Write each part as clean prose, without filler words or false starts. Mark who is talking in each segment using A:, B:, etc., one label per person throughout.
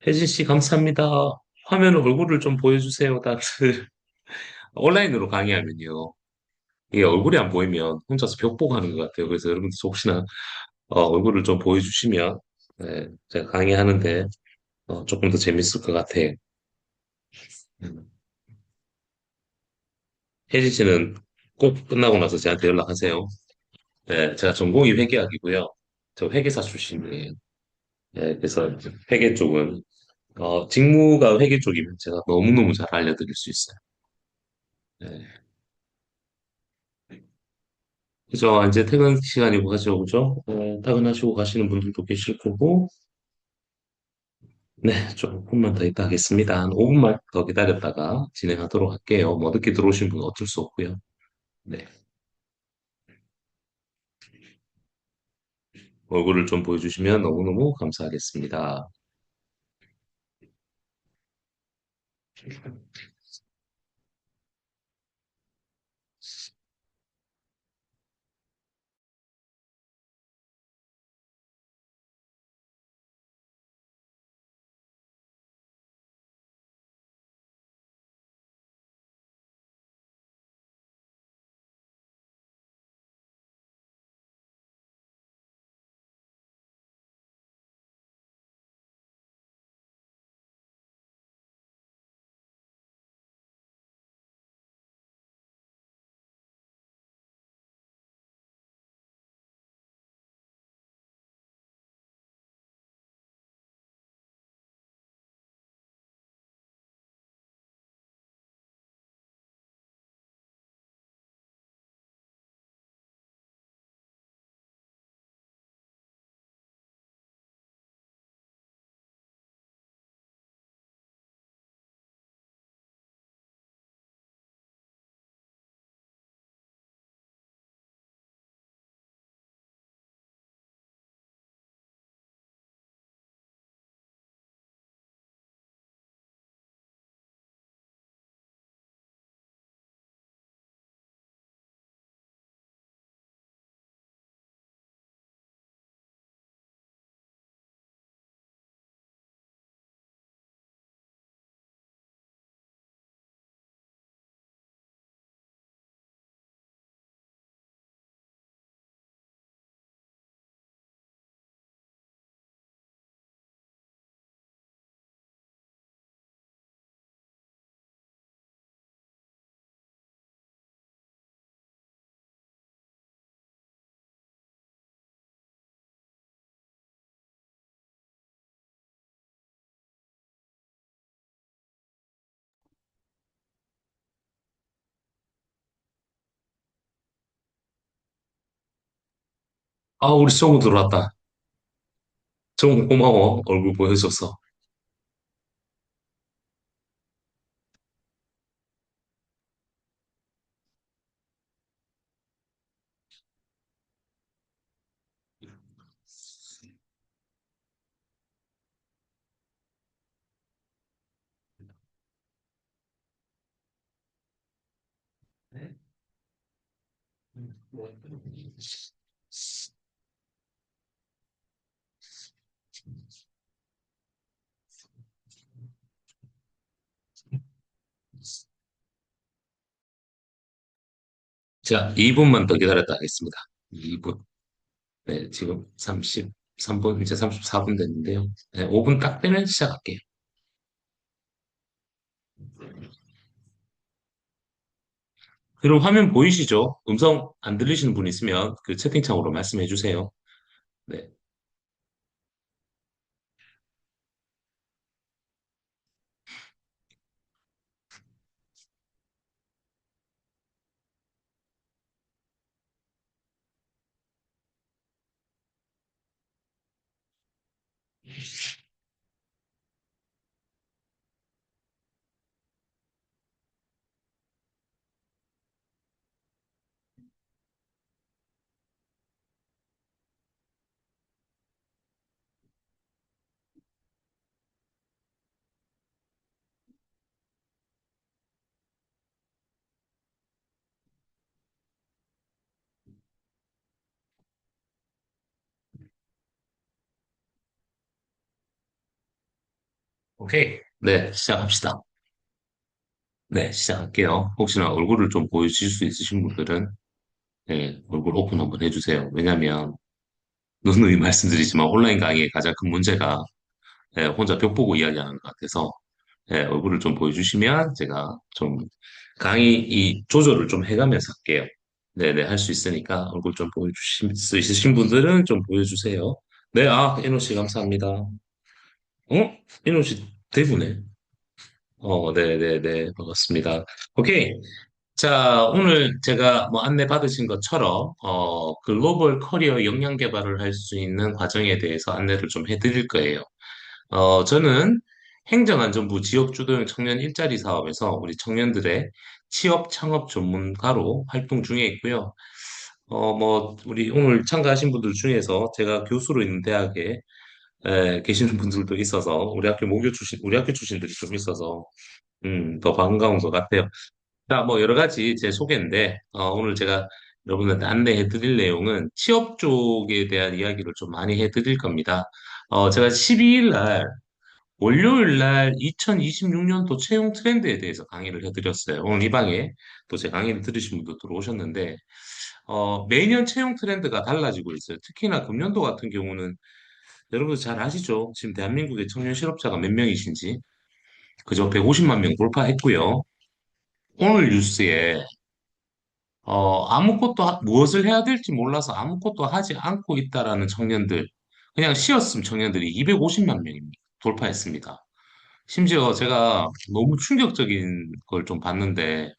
A: 혜진 씨, 감사합니다. 화면 얼굴을 좀 보여주세요, 다들. 온라인으로 강의하면요. 이게 얼굴이 안 보이면 혼자서 벽 보고 하는 것 같아요. 그래서 여러분들 혹시나 얼굴을 좀 보여주시면 네, 제가 강의하는데 조금 더 재밌을 것 같아요. 음. 혜진 씨는 꼭 끝나고 나서 저한테 연락하세요. 네, 제가 전공이 회계학이고요. 저 회계사 출신이에요. 네, 그래서 회계 쪽은 직무가 회계 쪽이면 제가 너무너무 잘 알려드릴 수 있어요. 네. 그죠? 이제 퇴근 시간이고 하죠, 그죠? 퇴근하시고 가시는 분들도 계실 거고, 네, 조금만 더 있다 하겠습니다. 한 5분만 더 기다렸다가 진행하도록 할게요. 뭐 늦게 들어오신 분은 어쩔 수 없고요. 네, 얼굴을 좀 보여주시면 너무너무 감사하겠습니다. 아, 우리 정우 들어왔다. 정우 고마워. 얼굴 보여줘서. 자, 2분만 더 기다렸다 하겠습니다. 2분. 네, 지금 33분, 이제 34분 됐는데요. 네, 5분 딱 되면 시작할게요. 그럼 화면 보이시죠? 음성 안 들리시는 분 있으면 그 채팅창으로 말씀해 주세요. 네. 오케이. 네, 시작합시다. 네, 시작할게요. 혹시나 얼굴을 좀 보여주실 수 있으신 분들은, 네, 얼굴 오픈 한번 해주세요. 왜냐면, 누누이 말씀드리지만 온라인 강의의 가장 큰 문제가, 네, 혼자 벽 보고 이야기하는 것 같아서, 네, 얼굴을 좀 보여주시면 제가 좀 강의 이 조절을 좀 해가면서 할게요. 네네, 할 수 있으니까 얼굴 좀 보여주실 수 있으신 분들은 좀 보여주세요. 네, 이노 씨 감사합니다. 이노 씨 대구네. 네네네, 반갑습니다. 오케이. 자, 오늘 제가 뭐 안내 받으신 것처럼, 글로벌 커리어 역량 개발을 할 수 있는 과정에 대해서 안내를 좀 해드릴 거예요. 저는 행정안전부 지역주도형 청년 일자리 사업에서 우리 청년들의 취업 창업 전문가로 활동 중에 있고요. 우리 오늘 참가하신 분들 중에서 제가 교수로 있는 대학에 계시는 분들도 있어서, 우리 학교 출신들이 좀 있어서, 더 반가운 것 같아요. 자, 뭐 여러 가지 제 소개인데, 오늘 제가 여러분한테 안내해 드릴 내용은 취업 쪽에 대한 이야기를 좀 많이 해 드릴 겁니다. 제가 12일 날, 월요일 날 2026년도 채용 트렌드에 대해서 강의를 해 드렸어요. 오늘 이 방에 또 제 강의를 들으신 분도 들어오셨는데, 매년 채용 트렌드가 달라지고 있어요. 특히나 금년도 같은 경우는 여러분 잘 아시죠? 지금 대한민국의 청년 실업자가 몇 명이신지. 그저 150만 명 돌파했고요. 오늘 뉴스에 무엇을 해야 될지 몰라서 아무것도 하지 않고 있다라는 청년들, 그냥 쉬었음 청년들이 250만 명입니다. 돌파했습니다. 심지어 제가 너무 충격적인 걸 좀 봤는데,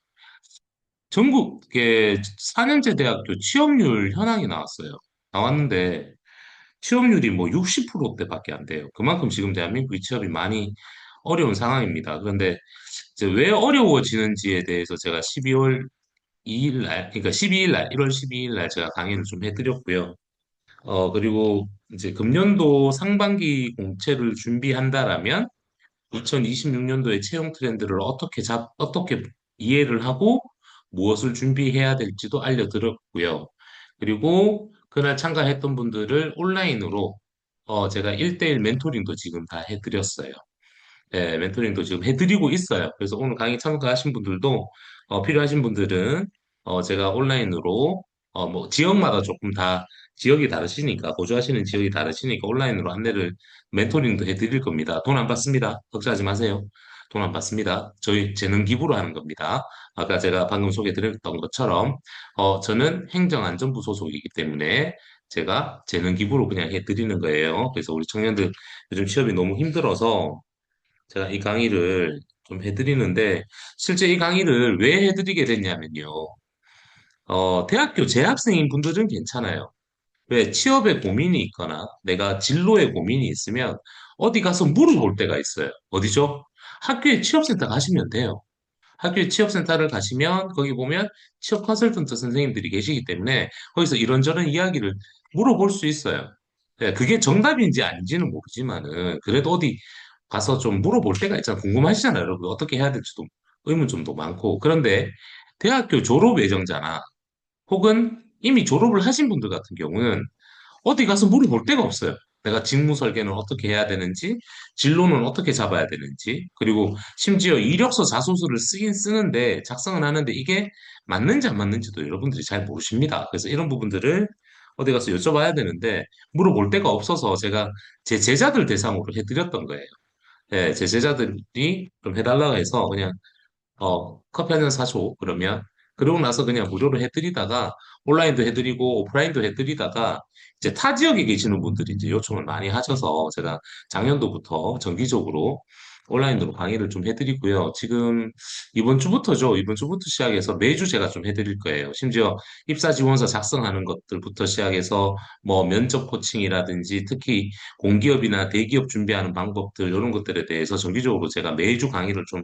A: 전국의 4년제 대학교 취업률 현황이 나왔어요. 나왔는데, 취업률이 뭐 60%대밖에 안 돼요. 그만큼 지금 대한민국의 취업이 많이 어려운 상황입니다. 그런데 이제 왜 어려워지는지에 대해서 제가 12월 2일 날, 그러니까 12일 날, 1월 12일 날 제가 강의를 좀 해드렸고요. 그리고 이제 금년도 상반기 공채를 준비한다라면 2026년도의 채용 트렌드를 어떻게 이해를 하고 무엇을 준비해야 될지도 알려드렸고요. 그리고 그날 참가했던 분들을 온라인으로 제가 1대1 멘토링도 지금 다 해드렸어요. 네, 멘토링도 지금 해드리고 있어요. 그래서 오늘 강의 참가하신 분들도 필요하신 분들은 제가 온라인으로 뭐 지역마다 조금 다 지역이 다르시니까 거주하시는 지역이 다르시니까 온라인으로 안내를 멘토링도 해드릴 겁니다. 돈 안 받습니다. 걱정하지 마세요. 돈 안 받습니다. 저희 재능 기부로 하는 겁니다. 아까 제가 방금 소개드렸던 것처럼 저는 행정안전부 소속이기 때문에 제가 재능 기부로 그냥 해드리는 거예요. 그래서 우리 청년들 요즘 취업이 너무 힘들어서 제가 이 강의를 좀 해드리는데, 실제 이 강의를 왜 해드리게 됐냐면요. 대학교 재학생인 분들은 괜찮아요. 왜 취업에 고민이 있거나 내가 진로에 고민이 있으면 어디 가서 물어볼 때가 있어요. 어디죠? 학교에 취업센터 가시면 돼요. 학교에 취업센터를 가시면 거기 보면 취업 컨설턴트 선생님들이 계시기 때문에 거기서 이런저런 이야기를 물어볼 수 있어요. 예, 그게 정답인지 아닌지는 모르지만은 그래도 어디 가서 좀 물어볼 때가 있잖아요. 궁금하시잖아요, 여러분. 어떻게 해야 될지도 의문점도 많고. 그런데 대학교 졸업 예정자나 혹은 이미 졸업을 하신 분들 같은 경우는 어디 가서 물어볼 데가 없어요. 내가 직무 설계는 어떻게 해야 되는지, 진로는 어떻게 잡아야 되는지, 그리고 심지어 이력서 자소서를 쓰긴 쓰는데, 작성은 하는데 이게 맞는지 안 맞는지도 여러분들이 잘 모르십니다. 그래서 이런 부분들을 어디 가서 여쭤봐야 되는데, 물어볼 데가 없어서 제가 제 제자들 대상으로 해드렸던 거예요. 예, 제 제자들이 좀 해달라고 해서 그냥 커피 한 잔 사줘. 그러면. 그러고 나서 그냥 무료로 해드리다가, 온라인도 해드리고, 오프라인도 해드리다가, 이제 타 지역에 계시는 분들이 이제 요청을 많이 하셔서 제가 작년도부터 정기적으로 온라인으로 강의를 좀 해드리고요. 지금 이번 주부터죠. 이번 주부터 시작해서 매주 제가 좀 해드릴 거예요. 심지어 입사 지원서 작성하는 것들부터 시작해서 뭐 면접 코칭이라든지 특히 공기업이나 대기업 준비하는 방법들 이런 것들에 대해서 정기적으로 제가 매주 강의를 좀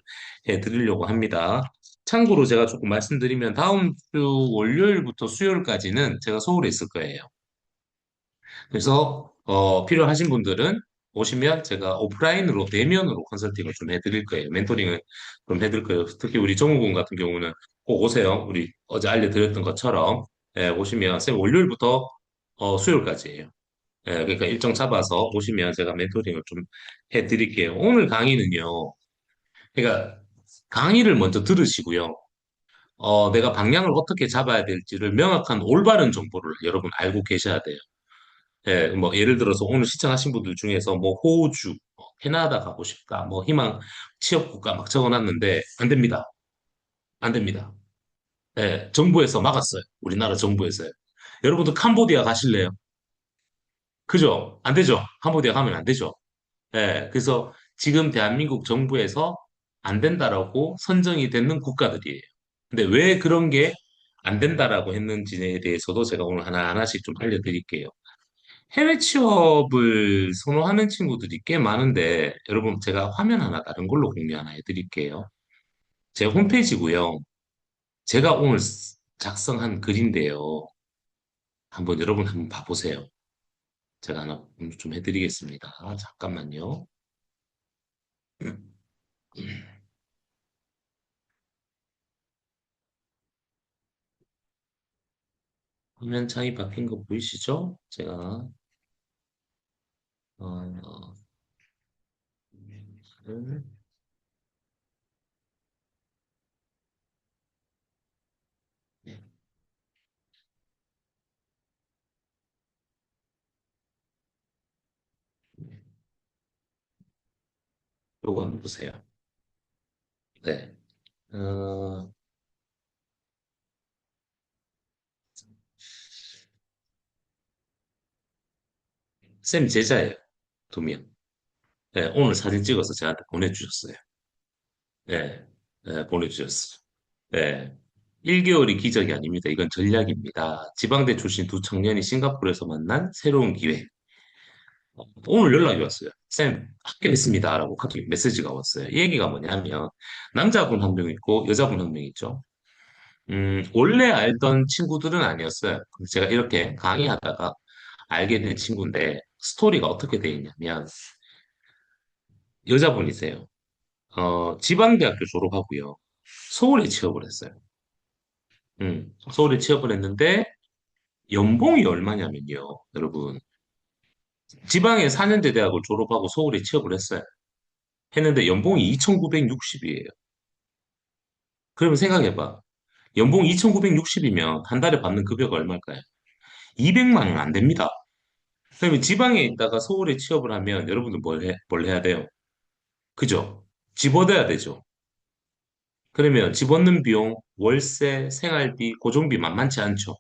A: 해드리려고 합니다. 참고로 제가 조금 말씀드리면 다음 주 월요일부터 수요일까지는 제가 서울에 있을 거예요. 그래서 필요하신 분들은 오시면 제가 오프라인으로 대면으로 컨설팅을 좀 해드릴 거예요. 멘토링을 좀 해드릴 거예요. 특히 우리 정우군 같은 경우는 꼭 오세요. 우리 어제 알려드렸던 것처럼 오시면 쌤 월요일부터 수요일까지예요. 예, 그러니까 일정 잡아서 오시면 제가 멘토링을 좀 해드릴게요. 오늘 강의는요. 그러니까 강의를 먼저 들으시고요. 내가 방향을 어떻게 잡아야 될지를 명확한 올바른 정보를 여러분 알고 계셔야 돼요. 예, 뭐 예를 들어서 오늘 시청하신 분들 중에서 뭐 호주, 캐나다 가고 싶다, 뭐 희망 취업 국가 막 적어놨는데 안 됩니다. 안 됩니다. 예, 정부에서 막았어요. 우리나라 정부에서요. 여러분도 캄보디아 가실래요? 그죠? 안 되죠? 캄보디아 가면 안 되죠? 예, 그래서 지금 대한민국 정부에서 안 된다라고 선정이 되는 국가들이에요. 근데 왜 그런 게 안 된다라고 했는지에 대해서도 제가 오늘 하나하나씩 좀 알려드릴게요. 해외 취업을 선호하는 친구들이 꽤 많은데, 여러분, 제가 화면 하나 다른 걸로 공유 하나 해드릴게요. 제 홈페이지고요. 제가 오늘 작성한 글인데요. 한번 여러분 한번 봐보세요. 제가 하나 공유 좀 해드리겠습니다. 잠깐만요. 화면 창이 바뀐 거 보이시죠? 제가 어, 를 요거 한번 보세요. 네. 어, 쌤 제자예요. 두 명. 네, 오늘 사진 찍어서 저한테 보내주셨어요. 네, 네, 보내주셨어요. 네. 1개월이 기적이 아닙니다. 이건 전략입니다. 지방대 출신 두 청년이 싱가포르에서 만난 새로운 기회. 오늘 연락이 왔어요. 쌤, 합격했습니다. 라고 갑자기 메시지가 왔어요. 이 얘기가 뭐냐면, 남자분 한 명 있고, 여자분 한 명 있죠. 원래 알던 친구들은 아니었어요. 제가 이렇게 강의하다가 알게 된 친구인데, 스토리가 어떻게 돼 있냐면, 여자분이세요. 지방대학교 졸업하고요. 서울에 취업을 했어요. 서울에 취업을 했는데, 연봉이 얼마냐면요, 여러분. 지방에 4년제 대학을 졸업하고 서울에 취업을 했어요. 했는데 연봉이 2,960이에요. 그러면 생각해봐. 연봉 2,960이면 한 달에 받는 급여가 얼마일까요? 200만 원 안 됩니다. 그러면 지방에 있다가 서울에 취업을 하면 여러분들 뭘 해야 돼요? 그죠? 집 얻어야 되죠. 그러면 집 얻는 비용, 월세, 생활비, 고정비 만만치 않죠.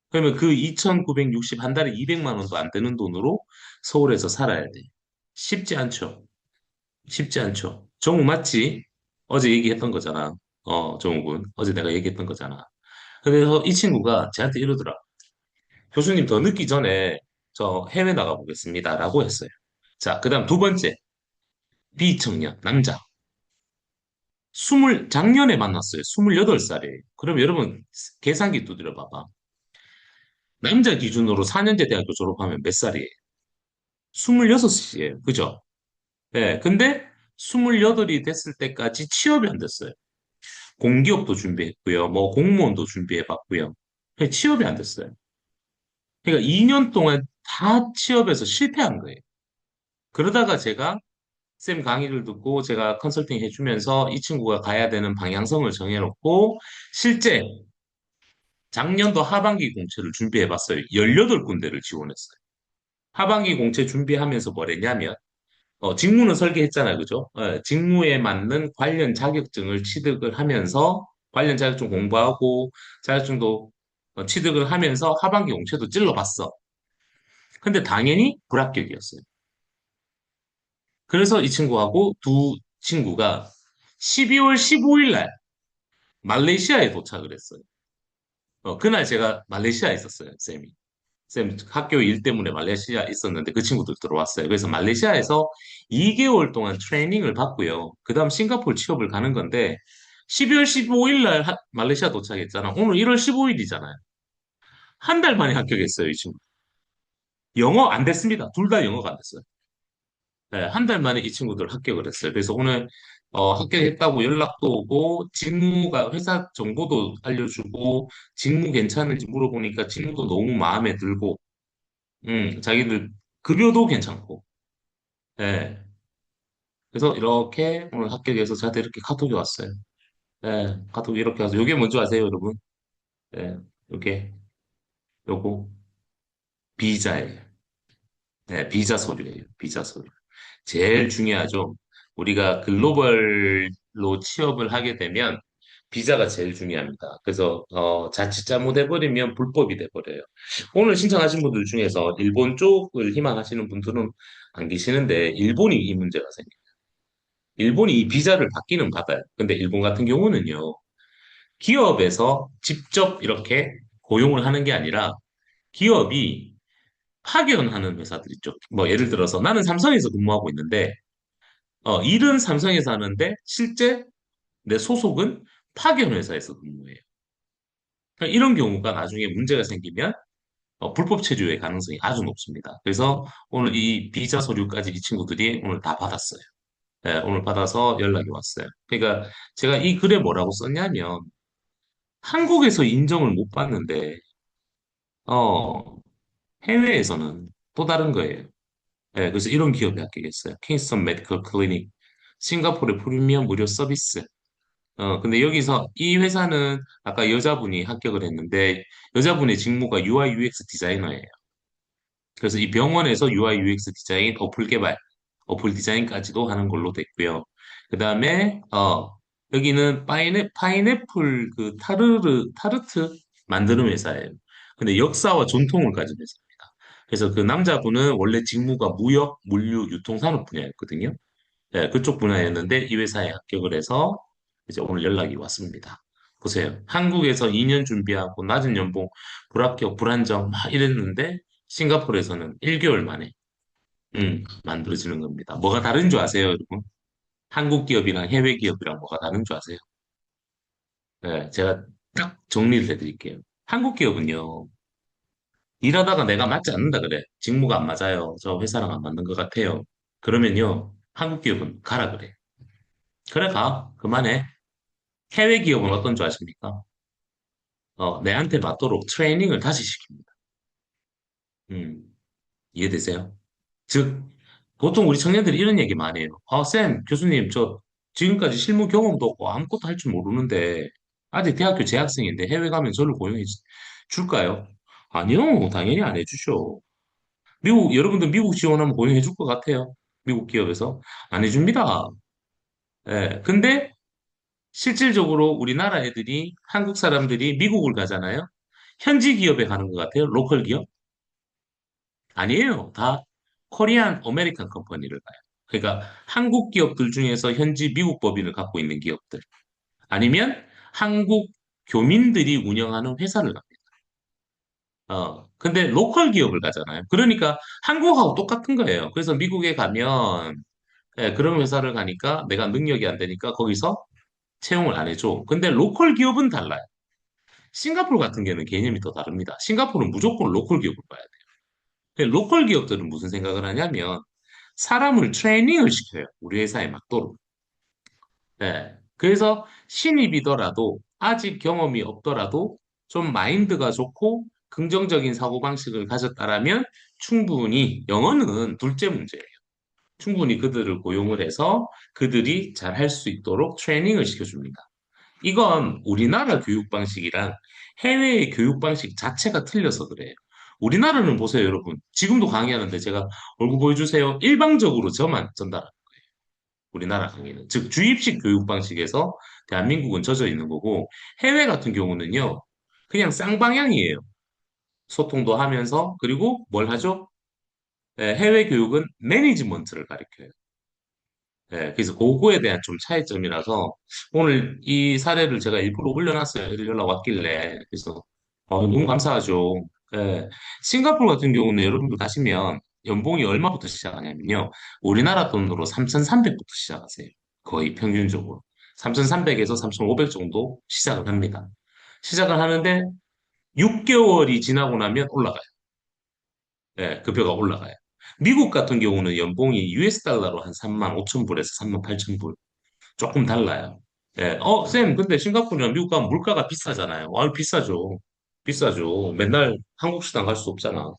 A: 그러면 그 2,960 한 달에 200만 원도 안 되는 돈으로 서울에서 살아야 돼. 쉽지 않죠. 쉽지 않죠. 정우 맞지? 어제 얘기했던 거잖아. 정우군. 어제 내가 얘기했던 거잖아. 그래서 이 친구가 저한테 이러더라. 교수님 더 늦기 전에 저 해외 나가 보겠습니다. 라고 했어요. 자, 그 다음 두 번째. 비청년, 남자. 작년에 만났어요. 28살이에요. 그럼 여러분, 계산기 두드려 봐봐. 남자 기준으로 4년제 대학교 졸업하면 몇 살이에요? 26이에요. 그죠? 네. 근데 28이 됐을 때까지 취업이 안 됐어요. 공기업도 준비했고요. 뭐 공무원도 준비해봤고요. 취업이 안 됐어요. 그러니까 2년 동안 다 취업해서 실패한 거예요. 그러다가 제가 쌤 강의를 듣고 제가 컨설팅 해주면서 이 친구가 가야 되는 방향성을 정해놓고 실제 작년도 하반기 공채를 준비해봤어요. 18군데를 지원했어요. 하반기 공채 준비하면서 뭘 했냐면 직무는 설계했잖아요. 그죠? 직무에 맞는 관련 자격증을 취득을 하면서 관련 자격증 공부하고 자격증도 취득을 하면서 하반기 공채도 찔러봤어. 근데 당연히 불합격이었어요. 그래서 이 친구하고 두 친구가 12월 15일 날 말레이시아에 도착을 했어요. 그날 제가 말레이시아에 있었어요, 쌤이. 쌤 학교 일 때문에 말레이시아 있었는데 그 친구들 들어왔어요. 그래서 말레이시아에서 2개월 동안 트레이닝을 받고요. 그 다음 싱가포르 취업을 가는 건데 12월 15일 날 말레이시아 도착했잖아. 오늘 1월 15일이잖아요. 한 달 만에 합격했어요, 이 친구. 영어 안 됐습니다. 둘 다 영어가 안 됐어요. 네, 한 달 만에 이 친구들 합격을 했어요. 그래서 오늘 합격했다고 연락도 오고 직무가 회사 정보도 알려주고 직무 괜찮은지 물어보니까 직무도 너무 마음에 들고 자기들 급여도 괜찮고, 예. 그래서 이렇게 오늘 합격해서 저한테 이렇게 카톡이 왔어요. 예, 카톡이 이렇게 와서, 요게 뭔지 아세요, 여러분? 예, 요게, 요거, 비자예요. 네, 비자 서류예요. 비자 서류. 제일 중요하죠. 우리가 글로벌로 취업을 하게 되면 비자가 제일 중요합니다. 그래서 자칫 잘못해버리면 불법이 돼버려요. 오늘 신청하신 분들 중에서 일본 쪽을 희망하시는 분들은 안 계시는데 일본이 이 문제가 생겨요. 일본이 이 비자를 받기는 받아요. 근데 일본 같은 경우는요. 기업에서 직접 이렇게 고용을 하는 게 아니라 기업이 파견하는 회사들 있죠. 뭐 예를 들어서 나는 삼성에서 근무하고 있는데 일은 삼성에서 하는데 실제 내 소속은 파견 회사에서 근무해요. 그러니까 이런 경우가 나중에 문제가 생기면 불법 체류의 가능성이 아주 높습니다. 그래서 오늘 이 비자 서류까지 이 친구들이 오늘 다 받았어요. 네, 오늘 받아서 연락이 왔어요. 그러니까 제가 이 글에 뭐라고 썼냐면 한국에서 인정을 못 받는데 어, 해외에서는 또 다른 거예요. 네, 그래서 이런 기업이 합격했어요. 킹스턴 메디컬 클리닉, 싱가포르 프리미엄 무료 서비스. 근데 여기서 이 회사는 아까 여자분이 합격을 했는데 여자분의 직무가 UI UX 디자이너예요. 그래서 이 병원에서 UI UX 디자인, 어플 개발, 어플 디자인까지도 하는 걸로 됐고요. 그 다음에 여기는 파인애플 그 타르트 만드는 회사예요. 근데 역사와 전통을 가진 회사입니다. 그래서 그 남자분은 원래 직무가 무역, 물류, 유통산업 분야였거든요. 네, 그쪽 분야였는데 이 회사에 합격을 해서 이제 오늘 연락이 왔습니다. 보세요. 한국에서 2년 준비하고 낮은 연봉, 불합격, 불안정 막 이랬는데 싱가포르에서는 1개월 만에 만들어지는 겁니다. 뭐가 다른 줄 아세요, 여러분? 한국 기업이랑 해외 기업이랑 뭐가 다른 줄 아세요? 네, 제가 딱 정리를 해드릴게요. 한국 기업은요, 일하다가 내가 맞지 않는다 그래. 직무가 안 맞아요. 저 회사랑 안 맞는 것 같아요. 그러면요, 한국 기업은 가라 그래. 그래, 가. 그만해. 해외 기업은 어떤 줄 아십니까? 내한테 맞도록 트레이닝을 다시 시킵니다. 음, 이해되세요? 즉, 보통 우리 청년들이 이런 얘기 많이 해요. 쌤, 교수님, 저 지금까지 실무 경험도 없고 아무것도 할 줄 모르는데 아직 대학교 재학생인데 해외 가면 저를 고용해 줄까요? 아니요, 당연히 안 해주죠. 여러분들 미국 지원하면 고용해 줄 것 같아요? 미국 기업에서? 안 해줍니다. 예, 근데 실질적으로 우리나라 애들이, 한국 사람들이 미국을 가잖아요? 현지 기업에 가는 것 같아요? 로컬 기업? 아니에요. 다 코리안 어메리칸 컴퍼니를 가요. 그러니까 한국 기업들 중에서 현지 미국 법인을 갖고 있는 기업들. 아니면 한국 교민들이 운영하는 회사를 갑니다. 근데 로컬 기업을 가잖아요. 그러니까 한국하고 똑같은 거예요. 그래서 미국에 가면 그런 회사를 가니까 내가 능력이 안 되니까 거기서 채용을 안 해줘. 근데 로컬 기업은 달라요. 싱가포르 같은 경우는 개념이 더 다릅니다. 싱가포르는 무조건 로컬 기업을 봐야 돼요. 근데 로컬 기업들은 무슨 생각을 하냐면 사람을 트레이닝을 시켜요. 우리 회사에 맞도록. 네. 그래서 신입이더라도 아직 경험이 없더라도 좀 마인드가 좋고 긍정적인 사고방식을 가졌다라면 충분히 영어는 둘째 문제예요. 충분히 그들을 고용을 해서 그들이 잘 할 수 있도록 트레이닝을 시켜줍니다. 이건 우리나라 교육 방식이랑 해외의 교육 방식 자체가 틀려서 그래요. 우리나라는 보세요, 여러분. 지금도 강의하는데 제가 얼굴 보여주세요. 일방적으로 저만 전달합니다. 우리나라 강의는. 즉, 주입식 교육 방식에서 대한민국은 젖어 있는 거고, 해외 같은 경우는요, 그냥 쌍방향이에요. 소통도 하면서, 그리고 뭘 하죠? 해외 교육은 매니지먼트를 가르쳐요. 그래서 그거에 대한 좀 차이점이라서 오늘 이 사례를 제가 일부러 올려놨어요. 애들 연락 왔길래. 그래서 너무 감사하죠. 예, 싱가포르 같은 경우는 여러분들 가시면 연봉이 얼마부터 시작하냐면요. 우리나라 돈으로 3,300부터 시작하세요. 거의 평균적으로. 3,300에서 3,500 정도 시작을 합니다. 시작을 하는데 6개월이 지나고 나면 올라가요. 급여가 올라가요. 미국 같은 경우는 연봉이 US 달러로 한 3만 5천 불에서 3만 8천 불. 조금 달라요. 쌤, 근데 싱가포르랑 미국 가면 물가가 비싸잖아요. 비싸죠. 비싸죠. 맨날 한국 식당 갈 수 없잖아.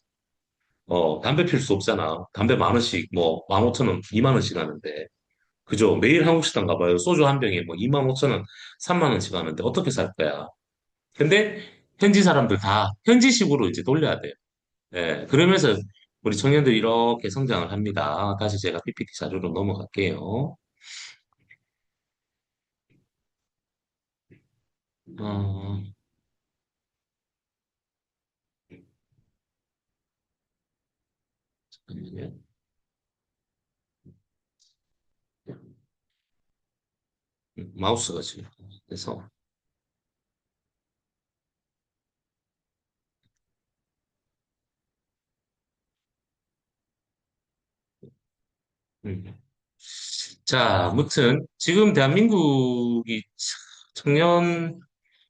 A: 담배 필 수 없잖아. 담배 만 원씩, 뭐, 15,000원, 2만 원씩 하는데. 그죠? 매일 한국 식당 가봐요. 소주 한 병에 뭐 25,000원, 3만 원씩 하는데 어떻게 살 거야? 근데 현지 사람들 다 현지식으로 이제 돌려야 돼요. 예, 그러면서 우리 청년들이 이렇게 성장을 합니다. 다시 제가 PPT 자료로 넘어갈게요. 어, 잠깐만요. 마우스가 지금 그래서 음. 자, 아무튼 지금 대한민국이 청년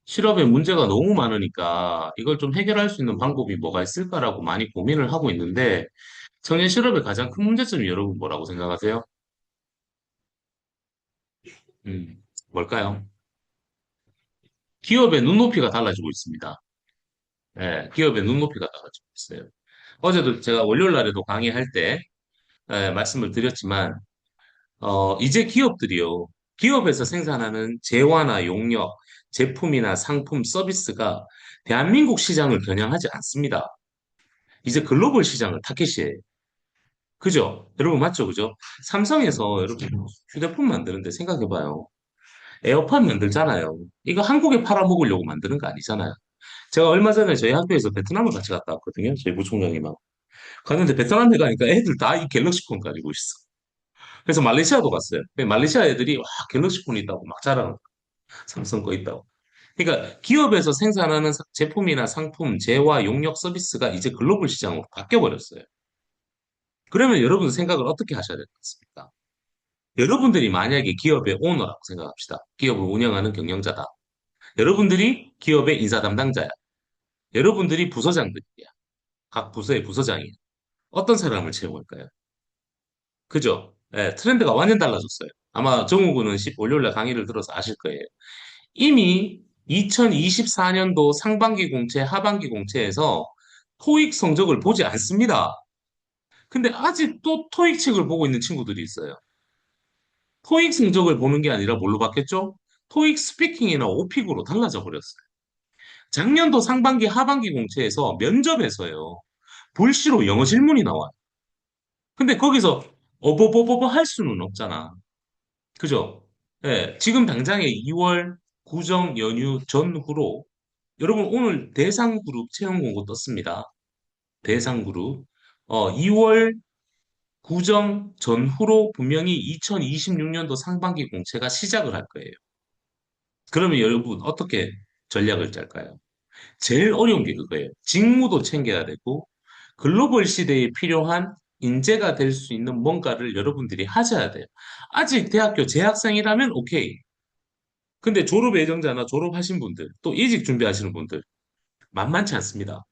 A: 실업에 문제가 너무 많으니까 이걸 좀 해결할 수 있는 방법이 뭐가 있을까라고 많이 고민을 하고 있는데 청년 실업의 가장 큰 문제점이 여러분 뭐라고 생각하세요? 뭘까요? 기업의 눈높이가 달라지고 있습니다. 예, 기업의 눈높이가 달라지고 있어요. 어제도 제가 월요일 날에도 강의할 때 말씀을 드렸지만 이제 기업들이요. 기업에서 생산하는 재화나 용역, 제품이나 상품, 서비스가 대한민국 시장을 겨냥하지 않습니다. 이제 글로벌 시장을 타겟이에요. 그죠? 여러분 맞죠? 그죠? 삼성에서 여러분 휴대폰 만드는데 생각해봐요. 에어팟 만들잖아요. 이거 한국에 팔아먹으려고 만드는 거 아니잖아요. 제가 얼마 전에 저희 학교에서 베트남을 같이 갔다 왔거든요. 저희 부총장님하고. 갔는데 베트남에 가니까 애들 다 이 갤럭시 폰 가지고 있어. 그래서 말레이시아도 갔어요. 근데 말레이시아 애들이 와, 갤럭시 폰이 있다고 막 자랑, 삼성 거 있다고. 그러니까 기업에서 생산하는 제품이나 상품, 재화, 용역 서비스가 이제 글로벌 시장으로 바뀌어 버렸어요. 그러면 여러분 생각을 어떻게 하셔야 될 것 같습니까? 여러분들이 만약에 기업의 오너라고 생각합시다. 기업을 운영하는 경영자다. 여러분들이 기업의 인사 담당자야. 여러분들이 부서장들이야. 각 부서의 부서장이야. 어떤 사람을 채용할까요? 그죠? 예, 트렌드가 완전 달라졌어요. 아마 정우군은 월요일날 강의를 들어서 아실 거예요. 이미 2024년도 상반기 공채, 하반기 공채에서 토익 성적을 보지 않습니다. 근데 아직도 토익 책을 보고 있는 친구들이 있어요. 토익 성적을 보는 게 아니라 뭘로 바뀌었죠? 토익 스피킹이나 오픽으로 달라져 버렸어요. 작년도 상반기, 하반기 공채에서 면접에서요. 불시로 영어 질문이 나와요. 근데 거기서 어버버버버 할 수는 없잖아. 그죠? 예, 지금 당장에 2월 구정 연휴 전후로 여러분 오늘 대상그룹 채용 공고 떴습니다. 대상그룹 2월 구정 전후로 분명히 2026년도 상반기 공채가 시작을 할 거예요. 그러면 여러분 어떻게 전략을 짤까요? 제일 어려운 게 그거예요. 직무도 챙겨야 되고 글로벌 시대에 필요한 인재가 될 수 있는 뭔가를 여러분들이 하셔야 돼요. 아직 대학교 재학생이라면 오케이. 근데 졸업 예정자나 졸업하신 분들, 또 이직 준비하시는 분들 만만치 않습니다.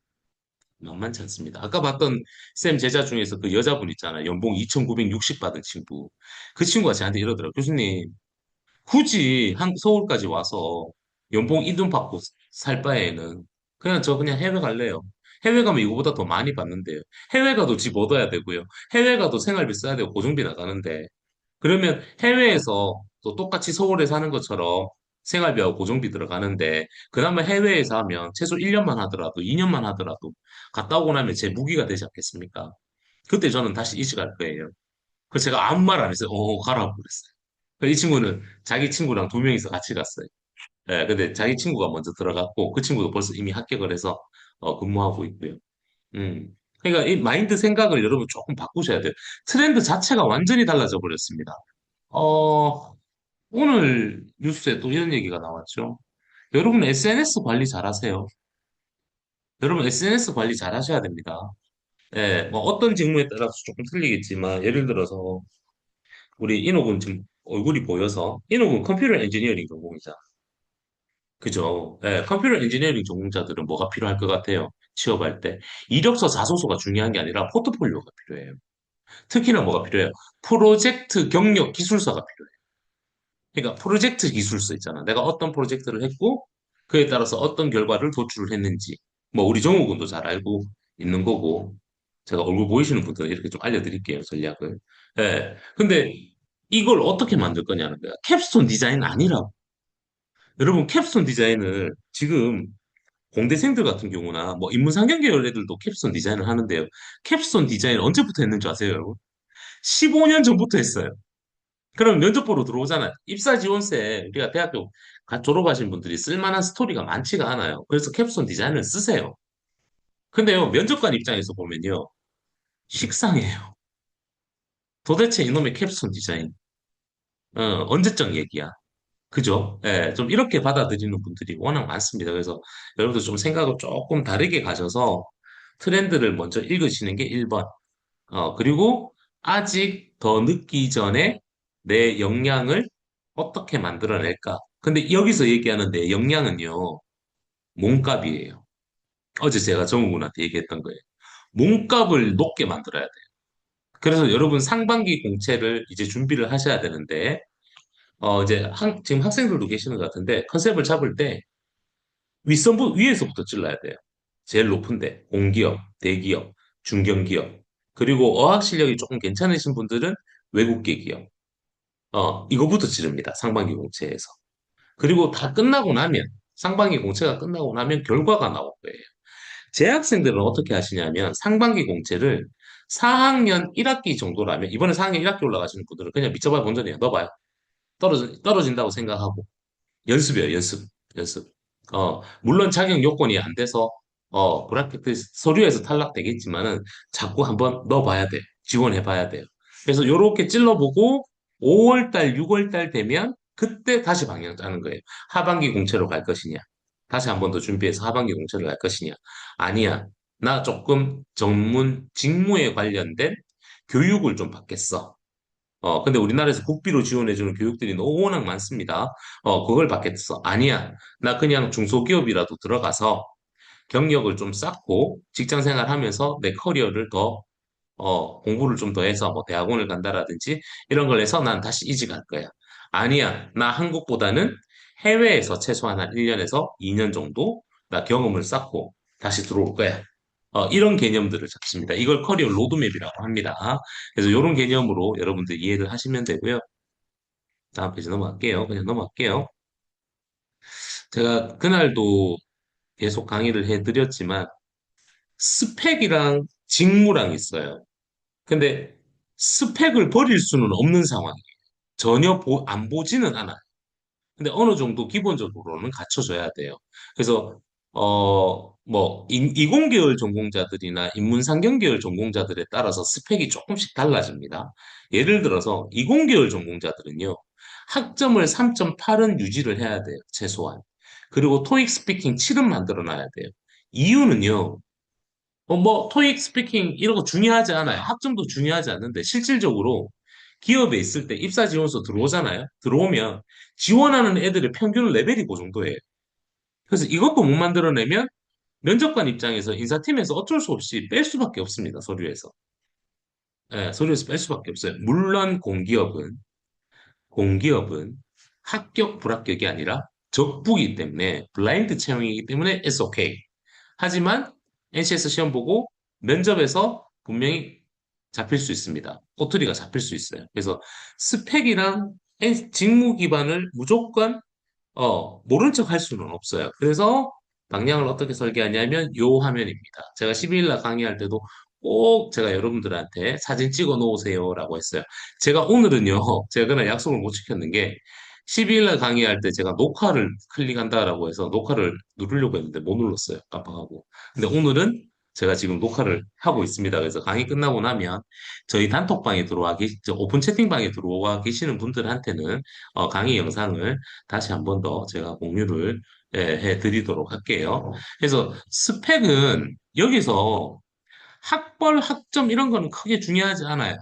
A: 만만치 않습니다. 아까 봤던 쌤 제자 중에서 그 여자분 있잖아요. 연봉 2,960 받은 친구. 그 친구가 저한테 이러더라고요. 교수님, 굳이 서울까지 와서 연봉 이 돈 받고 살 바에는 그냥 저 그냥 해외 갈래요. 해외 가면 이거보다 더 많이 받는데요. 해외 가도 집 얻어야 되고요. 해외 가도 생활비 써야 되고 고정비 나가는데 그러면 해외에서 또 똑같이 서울에 사는 것처럼 생활비하고 고정비 들어가는데 그나마 해외에서 하면 최소 1년만 하더라도 2년만 하더라도 갔다 오고 나면 제 무기가 되지 않겠습니까? 그때 저는 다시 이직할 거예요. 그래서 제가 아무 말 안 했어요. 가라고 그랬어요. 이 친구는 자기 친구랑 두 명이서 같이 갔어요. 예, 근데 자기 친구가 먼저 들어갔고 그 친구도 벌써 이미 합격을 해서 근무하고 있고요. 음. 그러니까 이 마인드 생각을 여러분 조금 바꾸셔야 돼요. 트렌드 자체가 완전히 달라져 버렸습니다. 어, 오늘 뉴스에 또 이런 얘기가 나왔죠. 여러분 SNS 관리 잘하세요. 여러분 SNS 관리 잘하셔야 됩니다. 예, 뭐 어떤 직무에 따라서 조금 틀리겠지만 예를 들어서 우리 인호군 지금 얼굴이 보여서 인호군 컴퓨터 엔지니어링 전공이잖아. 그죠? 예, 컴퓨터 엔지니어링 전공자들은 뭐가 필요할 것 같아요? 취업할 때. 이력서 자소서가 중요한 게 아니라 포트폴리오가 필요해요. 특히나 뭐가 필요해요? 프로젝트 경력 기술서가 필요해요. 그러니까 프로젝트 기술서 있잖아. 내가 어떤 프로젝트를 했고 그에 따라서 어떤 결과를 도출을 했는지. 뭐 우리 정우군도 잘 알고 있는 거고. 제가 얼굴 보이시는 분들은 이렇게 좀 알려드릴게요, 전략을. 예. 근데 이걸 어떻게 만들 거냐는 거야. 캡스톤 디자인 아니라고. 여러분, 캡스톤 디자인을 지금 공대생들 같은 경우나 뭐 인문상경 계열 애들도 캡스톤 디자인을 하는데요. 캡스톤 디자인 언제부터 했는지 아세요, 여러분? 15년 전부터 했어요. 그럼 면접 보러 들어오잖아요. 입사 지원서에 우리가 대학교 졸업하신 분들이 쓸만한 스토리가 많지가 않아요. 그래서 캡스톤 디자인을 쓰세요. 근데요, 면접관 입장에서 보면요, 식상해요. 도대체 이놈의 캡스톤 디자인, 언제적 얘기야. 그죠? 예, 좀 이렇게 받아들이는 분들이 워낙 많습니다. 그래서 여러분들 좀 생각을 조금 다르게 가셔서 트렌드를 먼저 읽으시는 게 1번. 그리고 아직 더 늦기 전에 내 역량을 어떻게 만들어낼까? 근데 여기서 얘기하는 내 역량은요, 몸값이에요. 어제 제가 정우군한테 얘기했던 거예요. 몸값을 높게 만들어야 돼요. 그래서 여러분 상반기 공채를 이제 준비를 하셔야 되는데, 이제 지금 학생들도 계시는 것 같은데, 컨셉을 잡을 때 위에서부터 찔러야 돼요. 제일 높은데, 공기업, 대기업, 중견기업, 그리고 어학 실력이 조금 괜찮으신 분들은 외국계 기업. 이거부터 찌릅니다. 상반기 공채에서. 그리고 다 끝나고 나면, 상반기 공채가 끝나고 나면 결과가 나올 거예요. 재학생들은 어떻게 하시냐면, 상반기 공채를 4학년 1학기 정도라면, 이번에 4학년 1학기 올라가시는 분들은 그냥 밑져봐야 본전이에요. 넣어봐요. 떨어진다고 생각하고. 연습이에요, 연습. 연습. 물론 자격 요건이 안 돼서, 브라켓 서류에서 탈락되겠지만은 자꾸 한번 넣어봐야 돼. 지원해봐야 돼요. 그래서 요렇게 찔러보고 5월달, 6월달 되면 그때 다시 방향 짜는 거예요. 하반기 공채로 갈 것이냐. 다시 한 번 더 준비해서 하반기 공채로 갈 것이냐. 아니야. 나 조금 전문 직무에 관련된 교육을 좀 받겠어. 근데 우리나라에서 국비로 지원해주는 교육들이 너무 워낙 많습니다. 그걸 받겠어. 아니야. 나 그냥 중소기업이라도 들어가서 경력을 좀 쌓고 직장 생활하면서 내 커리어를 더, 공부를 좀 더 해서 뭐 대학원을 간다라든지 이런 걸 해서 난 다시 이직할 거야. 아니야. 나 한국보다는 해외에서 최소한 한 1년에서 2년 정도 나 경험을 쌓고 다시 들어올 거야. 이런 개념들을 잡습니다. 이걸 커리어 로드맵이라고 합니다. 그래서 이런 개념으로 여러분들 이해를 하시면 되고요. 다음 페이지 넘어갈게요. 그냥 넘어갈게요. 제가 그날도 계속 강의를 해드렸지만 스펙이랑 직무랑 있어요. 근데 스펙을 버릴 수는 없는 상황이에요. 전혀 안 보지는 않아요. 근데 어느 정도 기본적으로는 갖춰져야 돼요. 그래서 뭐 이공계열 전공자들이나 인문상경계열 전공자들에 따라서 스펙이 조금씩 달라집니다. 예를 들어서 이공계열 전공자들은요. 학점을 3.8은 유지를 해야 돼요. 최소한. 그리고 토익 스피킹 7은 만들어 놔야 돼요. 이유는요. 뭐 토익 스피킹 이런 거 중요하지 않아요. 학점도 중요하지 않는데 실질적으로 기업에 있을 때 입사 지원서 들어오잖아요. 들어오면 지원하는 애들의 평균 레벨이 그 정도예요. 그래서 이것도 못 만들어내면 면접관 입장에서 인사팀에서 어쩔 수 없이 뺄 수밖에 없습니다. 서류에서. 예, 서류에서 뺄 수밖에 없어요. 물론 공기업은 합격 불합격이 아니라 적부기 때문에 블라인드 채용이기 때문에 it's okay. 하지만 NC에서 시험 보고 면접에서 분명히 잡힐 수 있습니다. 꼬투리가 잡힐 수 있어요. 그래서 스펙이랑 직무 기반을 무조건 모른 척 할 수는 없어요. 그래서 방향을 어떻게 설계하냐면 요 화면입니다. 제가 12일 날 강의할 때도 꼭 제가 여러분들한테 사진 찍어 놓으세요라고 했어요. 제가 오늘은요, 제가 그날 약속을 못 지켰는 게 12일 날 강의할 때 제가 녹화를 클릭한다라고 해서 녹화를 누르려고 했는데 못 눌렀어요. 깜빡하고. 근데 오늘은 제가 지금 녹화를 하고 있습니다. 그래서 강의 끝나고 나면 저희 단톡방에 저 오픈 채팅방에 들어와 계시는 분들한테는 강의 영상을 다시 한 번 더 제가 공유를 해드리도록 할게요. 그래서 스펙은 여기서 학벌, 학점 이런 거는 크게 중요하지 않아요.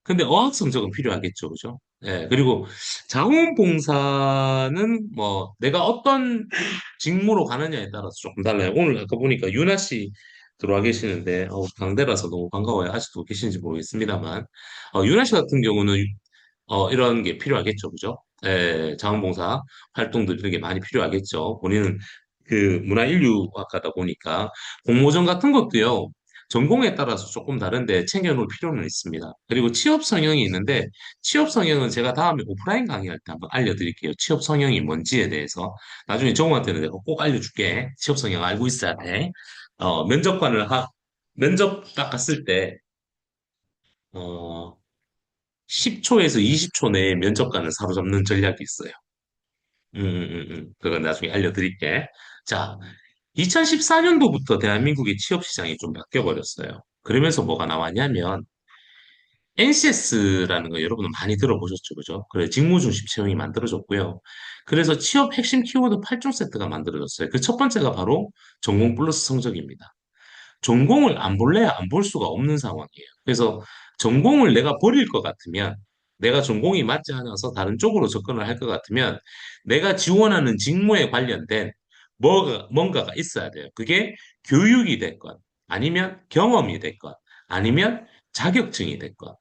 A: 근데 어학 성적은 필요하겠죠, 그죠? 예, 그리고 자원봉사는 뭐 내가 어떤 직무로 가느냐에 따라서 조금 달라요. 오늘 아까 보니까 유나 씨 들어와 계시는데 강대라서 너무 반가워요. 아직도 계신지 모르겠습니다만 유나 씨 같은 경우는 이런 게 필요하겠죠, 그죠? 예, 자원봉사 활동들 이런 게 많이 필요하겠죠. 본인은 그 문화인류학과다 보니까 공모전 같은 것도요. 전공에 따라서 조금 다른데 챙겨놓을 필요는 있습니다. 그리고 취업 성형이 있는데 취업 성형은 제가 다음에 오프라인 강의할 때 한번 알려드릴게요. 취업 성형이 뭔지에 대해서. 나중에 정우한테는 내가 꼭 알려줄게. 취업 성형 알고 있어야 돼. 면접 딱 갔을 때, 어, 10초에서 20초 내에 면접관을 사로잡는 전략이 있어요. 그건 나중에 알려드릴게. 자, 2014년도부터 대한민국의 취업 시장이 좀 바뀌어버렸어요. 그러면서 뭐가 나왔냐면, NCS라는 거 여러분은 많이 들어보셨죠, 그죠? 그래, 직무 중심 채용이 만들어졌고요. 그래서 취업 핵심 키워드 8종 세트가 만들어졌어요. 그 첫 번째가 바로 전공 플러스 성적입니다. 전공을 안 볼래야 안 볼 수가 없는 상황이에요. 그래서 전공을 내가 버릴 것 같으면, 내가 전공이 맞지 않아서 다른 쪽으로 접근을 할 것 같으면, 내가 지원하는 직무에 관련된 뭔가가 있어야 돼요. 그게 교육이 됐건, 아니면 경험이 됐건, 아니면 자격증이 됐건,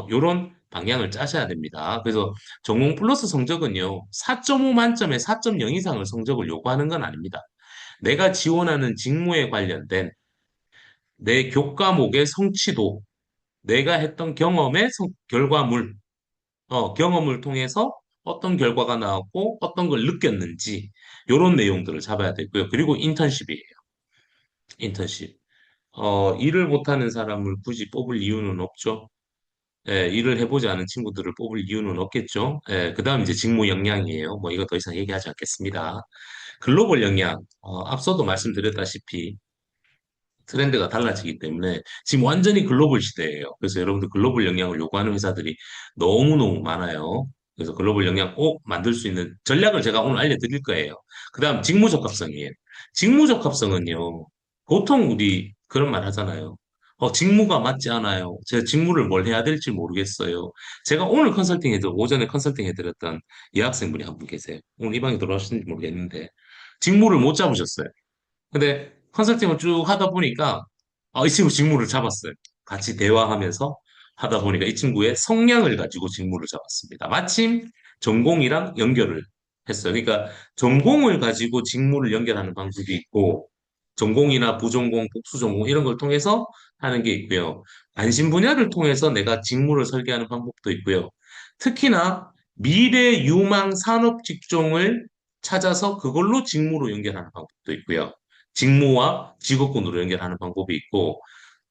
A: 요런 방향을 짜셔야 됩니다. 그래서 전공 플러스 성적은요, 4.5 만점에 4.0 이상을 성적을 요구하는 건 아닙니다. 내가 지원하는 직무에 관련된 내 교과목의 성취도, 내가 했던 경험의 결과물, 경험을 통해서 어떤 결과가 나왔고 어떤 걸 느꼈는지 이런 내용들을 잡아야 되고요. 그리고 인턴십이에요. 인턴십. 일을 못하는 사람을 굳이 뽑을 이유는 없죠. 예, 일을 해보지 않은 친구들을 뽑을 이유는 없겠죠. 예, 그 다음 이제 직무 역량이에요. 뭐 이거 더 이상 얘기하지 않겠습니다. 글로벌 역량, 앞서도 말씀드렸다시피 트렌드가 달라지기 때문에 지금 완전히 글로벌 시대예요. 그래서 여러분들 글로벌 역량을 요구하는 회사들이 너무너무 많아요. 그래서 글로벌 역량 꼭 만들 수 있는 전략을 제가 오늘 알려드릴 거예요. 그 다음 직무 적합성이에요. 직무 적합성은요, 보통 우리 그런 말 하잖아요. 직무가 맞지 않아요. 제가 직무를 뭘 해야 될지 모르겠어요. 제가 오늘 오전에 컨설팅 해드렸던 여학생분이 한 분 계세요. 오늘 이 방에 들어오셨는지 모르겠는데, 직무를 못 잡으셨어요. 근데 컨설팅을 쭉 하다 보니까 이 친구 직무를 잡았어요. 같이 대화하면서 하다 보니까 이 친구의 성향을 가지고 직무를 잡았습니다. 마침 전공이랑 연결을 했어요. 그러니까 전공을 가지고 직무를 연결하는 방법이 있고 전공이나 부전공, 복수전공 이런 걸 통해서 하는 게 있고요. 관심 분야를 통해서 내가 직무를 설계하는 방법도 있고요. 특히나 미래 유망 산업 직종을 찾아서 그걸로 직무로 연결하는 방법도 있고요. 직무와 직업군으로 연결하는 방법이 있고,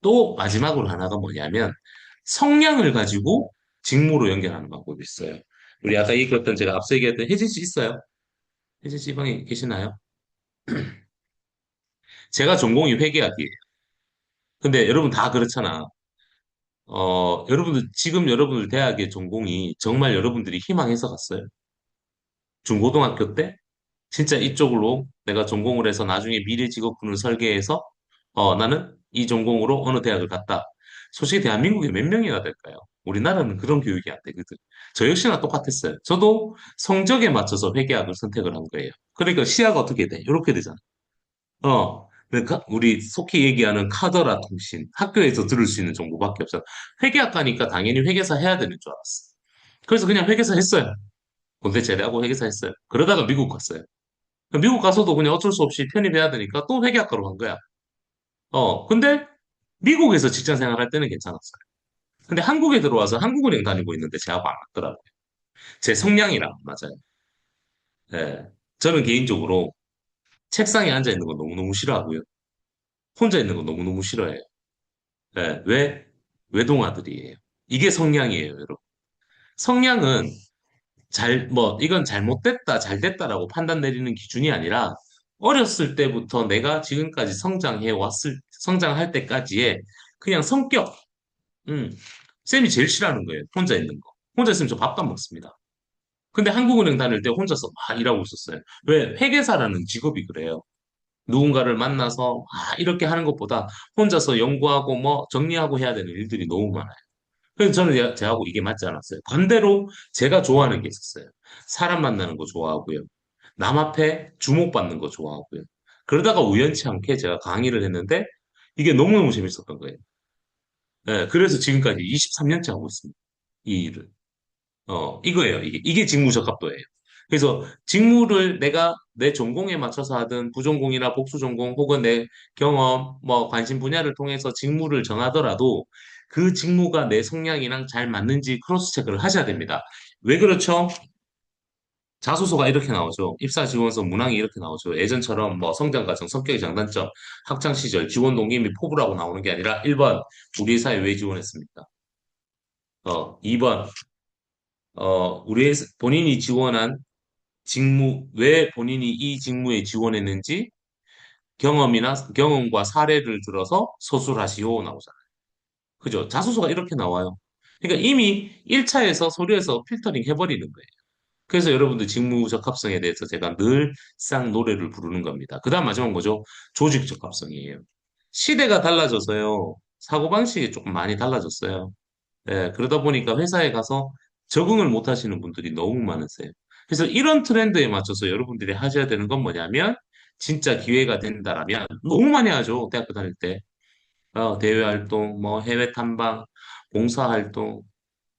A: 또 마지막으로 하나가 뭐냐면, 성량을 가지고 직무로 연결하는 방법이 있어요. 우리 아까 얘기했던 제가 앞서 얘기했던 혜진 씨 있어요? 혜진 씨 방에 계시나요? 제가 전공이 회계학이에요. 근데 여러분 다 그렇잖아. 지금 여러분들 대학의 전공이 정말 여러분들이 희망해서 갔어요. 중고등학교 때 진짜 이쪽으로 내가 전공을 해서 나중에 미래 직업군을 설계해서 나는 이 전공으로 어느 대학을 갔다. 솔직히 대한민국에 몇 명이나 될까요? 우리나라는 그런 교육이 안 되거든. 저 역시나 똑같았어요. 저도 성적에 맞춰서 회계학을 선택을 한 거예요. 그러니까 시야가 어떻게 돼? 이렇게 되잖아. 그러니까 우리 속히 얘기하는 카더라 통신, 학교에서 들을 수 있는 정보밖에 없어. 회계학 가니까 당연히 회계사 해야 되는 줄 알았어. 그래서 그냥 회계사 했어요. 군대 제대하고 회계사 했어요. 그러다가 미국 갔어요. 미국 가서도 그냥 어쩔 수 없이 편입해야 되니까 또 회계학과로 간 거야. 근데 미국에서 직장 생활할 때는 괜찮았어요. 근데 한국에 들어와서 한국은행 다니고 있는데 제하고 안 맞더라고요. 제 성향이랑 안 맞아요. 예. 저는 개인적으로 책상에 앉아 있는 거 너무너무 싫어하고요. 혼자 있는 거 너무너무 싫어해요. 예. 왜? 외동아들이에요. 이게 성향이에요, 여러분. 성향은 이건 잘못됐다, 잘 됐다라고 판단 내리는 기준이 아니라 어렸을 때부터 내가 지금까지 성장할 때까지의 그냥 성격, 음, 쌤이 제일 싫어하는 거예요. 혼자 있는 거. 혼자 있으면 저 밥도 안 먹습니다. 근데 한국은행 다닐 때 혼자서 막 일하고 있었어요. 왜? 회계사라는 직업이 그래요. 누군가를 만나서 이렇게 하는 것보다 혼자서 연구하고 뭐 정리하고 해야 되는 일들이 너무 많아요. 그래서 저는 제하고 이게 맞지 않았어요. 반대로 제가 좋아하는 게 있었어요. 사람 만나는 거 좋아하고요. 남 앞에 주목받는 거 좋아하고요. 그러다가 우연치 않게 제가 강의를 했는데 이게 너무너무 재밌었던 거예요. 네, 그래서 지금까지 23년째 하고 있습니다. 이 일을. 이거예요. 이게 직무적 합도예요. 그래서 직무를 내가 내 전공에 맞춰서 하든 부전공이나 복수전공 혹은 내 경험, 뭐 관심 분야를 통해서 직무를 정하더라도 그 직무가 내 성향이랑 잘 맞는지 크로스 체크를 하셔야 됩니다. 왜 그렇죠? 자소서가 이렇게 나오죠. 입사 지원서 문항이 이렇게 나오죠. 예전처럼 뭐 성장 과정, 성격의 장단점, 학창 시절, 지원 동기 및 포부라고 나오는 게 아니라 1번 우리 회사에 왜 지원했습니까? 2번 우리 회사, 본인이 지원한 직무, 왜 본인이 이 직무에 지원했는지 경험과 사례를 들어서 서술하시오 나오잖아요. 그죠? 자소서가 이렇게 나와요. 그러니까 이미 1차에서 서류에서 필터링 해버리는 거예요. 그래서 여러분들 직무 적합성에 대해서 제가 늘상 노래를 부르는 겁니다. 그 다음 마지막 뭐죠? 조직 적합성이에요. 시대가 달라져서요. 사고방식이 조금 많이 달라졌어요. 예, 그러다 보니까 회사에 가서 적응을 못 하시는 분들이 너무 많으세요. 그래서 이런 트렌드에 맞춰서 여러분들이 하셔야 되는 건 뭐냐면, 진짜 기회가 된다라면, 너무 많이 하죠. 대학교 다닐 때. 대외 활동, 뭐 해외 탐방, 봉사 활동,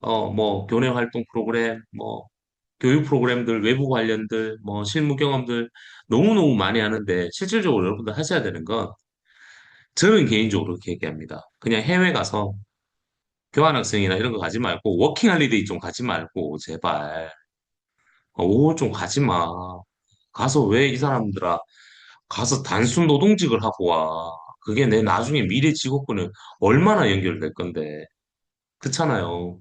A: 뭐 교내 활동 프로그램, 뭐 교육 프로그램들, 외부 관련들, 뭐 실무 경험들 너무너무 많이 하는데, 실질적으로 여러분들 하셔야 되는 건, 저는 개인적으로 그렇게 얘기합니다. 그냥 해외 가서 교환학생이나 이런 거 가지 말고 워킹 할리데이 좀 가지 말고 제발 좀 가지 마. 가서 왜 이 사람들아 가서 단순 노동직을 하고 와. 그게 내 나중에 미래 직업군을 얼마나 연결될 건데. 그렇잖아요.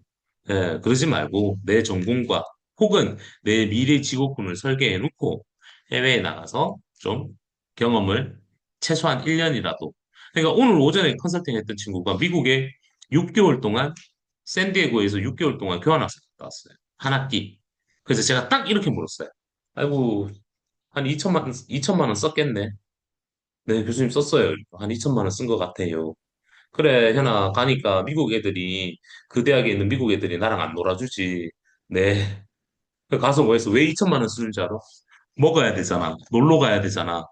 A: 예, 그러지 말고 내 전공과 혹은 내 미래 직업군을 설계해 놓고 해외에 나가서 좀 경험을 최소한 1년이라도. 그러니까 오늘 오전에 컨설팅 했던 친구가 미국에 6개월 동안 샌디에고에서 6개월 동안 교환학생 갔다 왔어요. 한 학기. 그래서 제가 딱 이렇게 물었어요. 아이고, 한 2천만 원 썼겠네. 네, 교수님 썼어요. 한 2천만 원 쓴 것 같아요. 그래, 현아, 가니까 미국 애들이, 그 대학에 있는 미국 애들이 나랑 안 놀아주지. 네. 그 가서 뭐 했어? 왜 2천만 원 쓰는 줄 알아? 먹어야 되잖아. 놀러 가야 되잖아.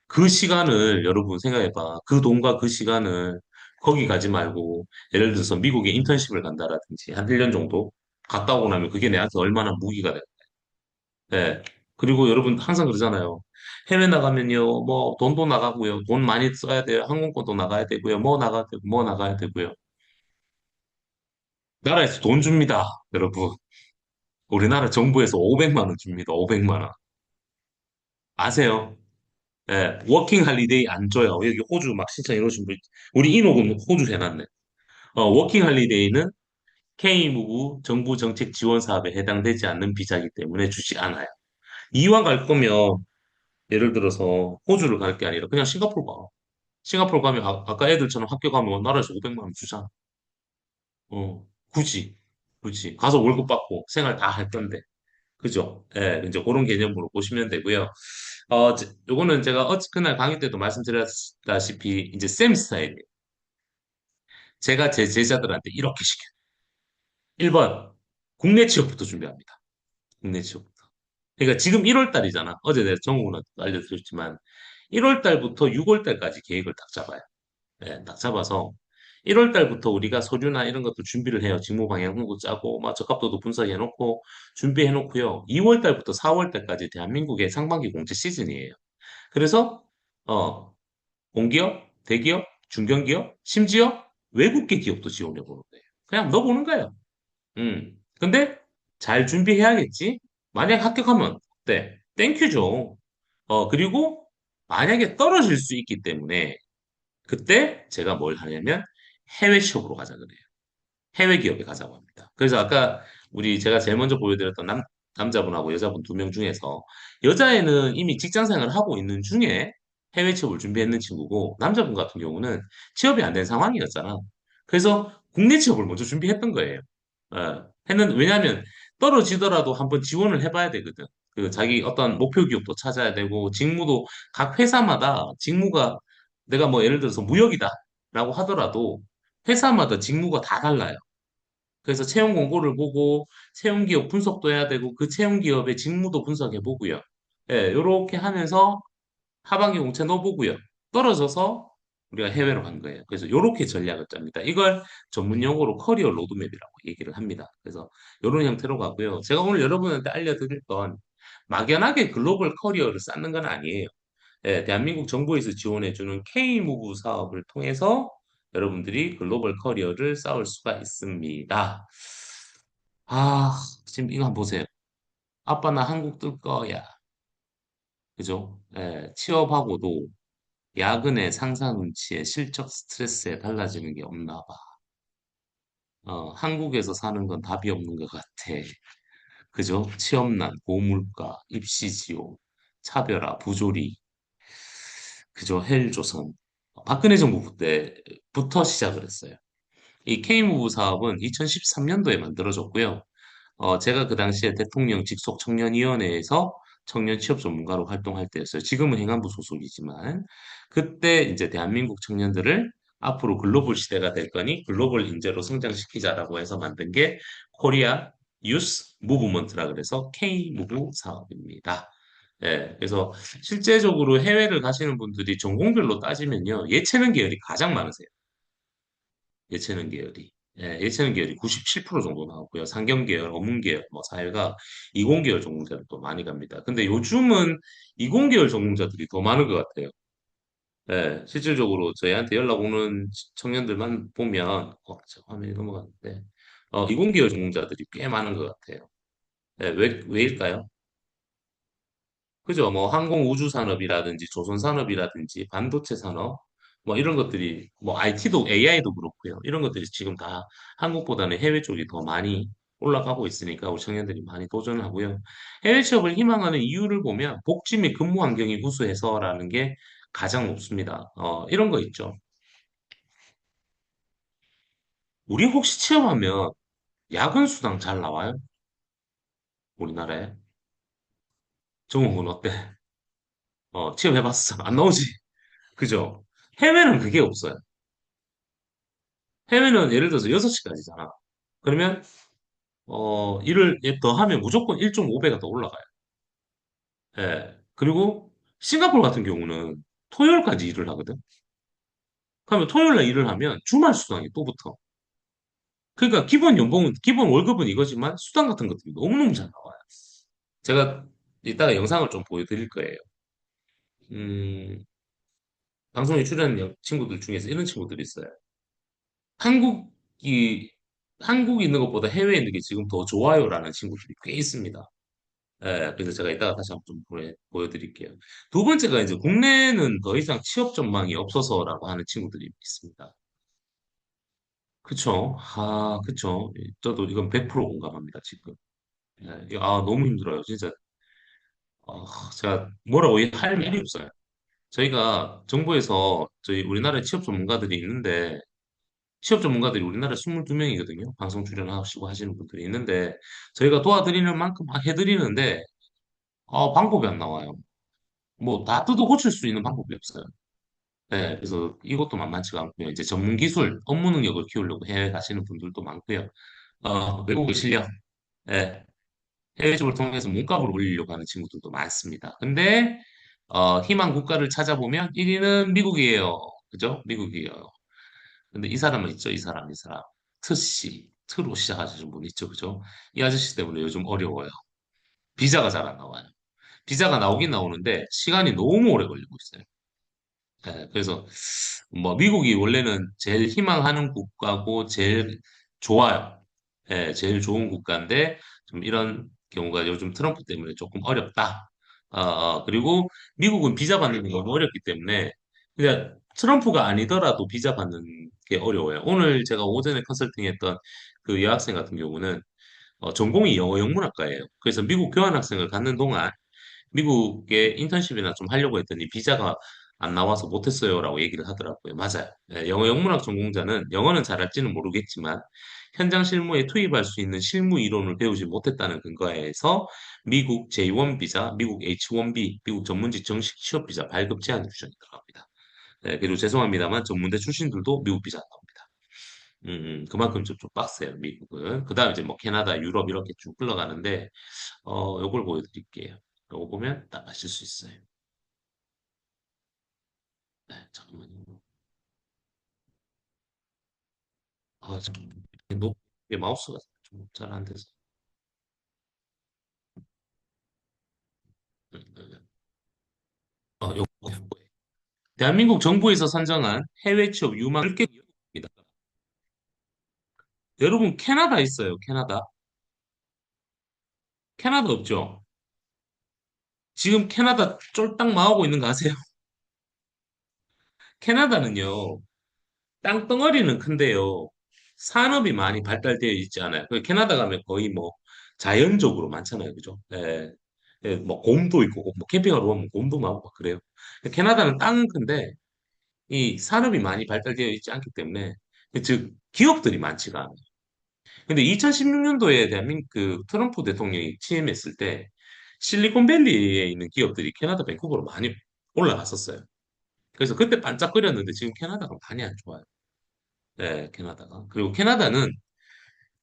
A: 그 시간을 여러분 생각해봐. 그 돈과 그 시간을 거기 가지 말고, 예를 들어서 미국에 인턴십을 간다라든지, 한 1년 정도 갔다 오고 나면 그게 내한테 얼마나 무기가 돼. 네. 그리고 여러분 항상 그러잖아요. 해외 나가면요, 뭐 돈도 나가고요. 돈 많이 써야 돼요. 항공권도 나가야 되고요. 뭐 나가야 되고, 뭐 나가야 되고요. 나라에서 돈 줍니다, 여러분. 우리나라 정부에서 500만 원 줍니다. 500만 원. 아세요? 예, 워킹 할리데이 안 줘요. 여기 호주 막 신청 이러신 분, 우리 인호금 호주 해놨네. 워킹 할리데이는 K무부 정부 정책 지원 사업에 해당되지 않는 비자이기 때문에 주지 않아요. 이왕 갈 거면 예를 들어서 호주를 갈 게 아니라 그냥 싱가포르 가. 싱가포르 가면 까 애들처럼 학교 가면 나라에서 500만 원 주잖아. 굳이, 굳이. 가서 월급 받고 생활 다 할 건데. 그죠? 예, 이제 그런 개념으로 보시면 되고요. 요거는 제가 그날 강의 때도 말씀드렸다시피 이제 쌤 스타일이에요. 제가 제 제자들한테 이렇게 시켜요. 1번, 국내 취업부터 준비합니다. 국내 취업부터. 그러니까 지금 1월 달이잖아. 어제 내가 정국은 알려드렸지만 1월 달부터 6월 달까지 계획을 딱 잡아요. 예, 딱 잡아서 1월 달부터 우리가 서류나 이런 것도 준비를 해요. 직무 방향 홍보 짜고, 막 적합도도 분석해 놓고, 준비해 놓고요. 2월 달부터 4월 달까지 대한민국의 상반기 공채 시즌이에요. 그래서, 공기업, 대기업, 중견기업, 심지어 외국계 기업도 지원해 보는 거예요. 그냥 넣어보는 거예요. 근데 잘 준비해야겠지? 만약 합격하면, 네, 땡큐죠. 그리고 만약에 떨어질 수 있기 때문에, 그때 제가 뭘 하냐면 해외 취업으로 가자 그래요. 해외 기업에 가자고 합니다. 그래서 아까 제가 제일 먼저 보여드렸던 남자분하고 여자분 2명 중에서 여자애는 이미 직장 생활을 하고 있는 중에 해외 취업을 준비했는 친구고 남자분 같은 경우는 취업이 안 된 상황이었잖아. 그래서 국내 취업을 먼저 준비했던 거예요. 왜냐하면 떨어지더라도 한번 지원을 해봐야 되거든. 그 자기 어떤 목표 기업도 찾아야 되고 직무도 각 회사마다 직무가 내가 뭐 예를 들어서 무역이다라고 하더라도 회사마다 직무가 다 달라요. 그래서 채용 공고를 보고 채용 기업 분석도 해야 되고 그 채용 기업의 직무도 분석해 보고요. 예, 요렇게 하면서 하반기 공채 넣어보고요. 떨어져서 우리가 해외로 간 거예요. 그래서 요렇게 전략을 짭니다. 이걸 전문 용어로 커리어 로드맵이라고 얘기를 합니다. 그래서 요런 형태로 가고요. 제가 오늘 여러분한테 알려드릴 건 막연하게 글로벌 커리어를 쌓는 건 아니에요. 예, 대한민국 정부에서 지원해주는 K무브 사업을 통해서 여러분들이 글로벌 커리어를 쌓을 수가 있습니다. 아, 지금 이거 한번 보세요. 아빠 나 한국 뜰 거야. 그죠? 예, 취업하고도 야근에 상사 눈치에 실적 스트레스에 달라지는 게 없나 봐. 한국에서 사는 건 답이 없는 것 같아. 그죠? 취업난, 고물가, 입시지옥, 차별화, 부조리, 그죠? 헬조선. 박근혜 정부 때부터 시작을 했어요. 이 K무브 사업은 2013년도에 만들어졌고요. 제가 그 당시에 대통령 직속 청년위원회에서 청년 취업 전문가로 활동할 때였어요. 지금은 행안부 소속이지만, 그때 이제 대한민국 청년들을 앞으로 글로벌 시대가 될 거니 글로벌 인재로 성장시키자라고 해서 만든 게 코리아 유스 무브먼트라 그래서 K무브 사업입니다. 예, 그래서 실제적으로 해외를 가시는 분들이 전공별로 따지면요, 예체능 계열이 가장 많으세요. 예체능 계열이. 예, 예체능 계열이 97% 정도 나오고요. 상경 계열, 어문 계열, 뭐 사회가 이공 계열 전공자들도 많이 갑니다. 근데 요즘은 이공 계열 전공자들이 더 많은 것 같아요. 예, 실질적으로 저희한테 연락 오는 청년들만 보면, 저 화면이 넘어갔는데, 이공 계열 전공자들이 꽤 많은 것 같아요. 예, 왜일까요? 그죠? 뭐 항공 우주 산업이라든지 조선 산업이라든지 반도체 산업 뭐 이런 것들이 뭐 IT도 AI도 그렇고요. 이런 것들이 지금 다 한국보다는 해외 쪽이 더 많이 올라가고 있으니까 우리 청년들이 많이 도전하고요. 해외 취업을 희망하는 이유를 보면 복지 및 근무 환경이 우수해서라는 게 가장 높습니다. 이런 거 있죠. 우리 혹시 취업하면 야근 수당 잘 나와요? 우리나라에? 정국은 어때? 취업해봤어? 안 나오지? 그죠? 해외는 그게 없어요. 해외는 예를 들어서 6시까지잖아. 그러면 일을 더 하면 무조건 1.5배가 더 올라가요. 예. 그리고 싱가포르 같은 경우는 토요일까지 일을 하거든. 그러면 토요일 날 일을 하면 주말 수당이 또 붙어. 그러니까 기본 연봉은 기본 월급은 이거지만 수당 같은 것들이 너무너무 잘 나와요. 제가 이따가 영상을 좀 보여드릴 거예요. 음, 방송에 출연한 친구들 중에서 이런 친구들이 있어요. 한국이 한국에 있는 것보다 해외에 있는 게 지금 더 좋아요라는 친구들이 꽤 있습니다. 예, 그래서 제가 이따가 다시 한번 좀 보여드릴게요. 두 번째가 이제 국내는 더 이상 취업 전망이 없어서라고 하는 친구들이 있습니다. 그쵸? 그쵸. 저도 이건 100% 공감합니다, 지금. 예, 너무 힘들어요. 진짜, 제가 뭐라고 할 말이 없어요. 저희가 정부에서 저희 우리나라에 취업 전문가들이 있는데, 취업 전문가들이 우리나라에 22명이거든요. 방송 출연하시고 하시는 분들이 있는데, 저희가 도와드리는 만큼 막 해드리는데, 방법이 안 나와요. 뭐 다 뜯어 고칠 수 있는 방법이 없어요. 네, 그래서 이것도 만만치가 않고요. 이제 전문 기술, 업무 능력을 키우려고 해외 가시는 분들도 많고요. 외국어 실력, 네, 해외 쪽을 통해서 몸값을 올리려고 하는 친구들도 많습니다. 근데 희망 국가를 찾아보면 1위는 미국이에요. 그죠? 미국이에요. 근데 이 사람은 있죠, 이 사람. 트로 시작하시는 분 있죠, 그죠? 이 아저씨 때문에 요즘 어려워요. 비자가 잘 안 나와요. 비자가 나오긴 나오는데 시간이 너무 오래 걸리고 있어요. 예, 그래서 뭐 미국이 원래는 제일 희망하는 국가고 제일 좋아요. 예, 제일 좋은 국가인데 좀 이런 경우가 요즘 트럼프 때문에 조금 어렵다. 그리고 미국은 비자 받는 게 너무 어렵기 때문에 그냥 트럼프가 아니더라도 비자 받는 게 어려워요. 오늘 제가 오전에 컨설팅했던 그 여학생 같은 경우는 전공이 영어 영문학과예요. 그래서 미국 교환학생을 갖는 동안 미국에 인턴십이나 좀 하려고 했더니 비자가 안 나와서 못했어요라고 얘기를 하더라고요. 맞아요. 예, 영어 영문학 전공자는 영어는 잘할지는 모르겠지만 현장 실무에 투입할 수 있는 실무 이론을 배우지 못했다는 근거에서 미국 J1 비자, 미국 H1B, 미국 전문직 정식 취업 비자 발급 제한이 주어지더라고요. 예, 그리고 죄송합니다만 전문대 출신들도 미국 비자 안 나옵니다. 그만큼 좀 빡세요, 미국은. 그 다음 이제 뭐 캐나다, 유럽 이렇게 쭉 흘러가는데, 요걸 보여드릴게요. 요거 보면 딱 아실 수 있어요. 네, 잠깐만요. 좀, 이게 마우스가 좀 잘 안 돼서. 요거 대한민국 정부에서 선정한 해외 취업 유망 10개국입니다. 여러분, 캐나다 있어요, 캐나다. 캐나다 없죠? 지금 캐나다 쫄딱 망하고 있는 거 아세요? 캐나다는요, 땅덩어리는 큰데요, 산업이 많이 발달되어 있지 않아요. 그 캐나다 가면 거의 뭐 자연적으로 많잖아요, 그죠? 예, 예, 뭐 곰도 있고, 뭐 캠핑하러 가면 곰도 나오고 막 그래요. 캐나다는 땅은 큰데, 이 산업이 많이 발달되어 있지 않기 때문에, 즉, 기업들이 많지가 않아요. 근데 2016년도에 대한민국 그 트럼프 대통령이 취임했을 때 실리콘밸리에 있는 기업들이 캐나다 밴쿠버로 많이 올라갔었어요. 그래서 그때 반짝거렸는데 지금 캐나다가 많이 안 좋아요. 네, 캐나다가. 그리고 캐나다는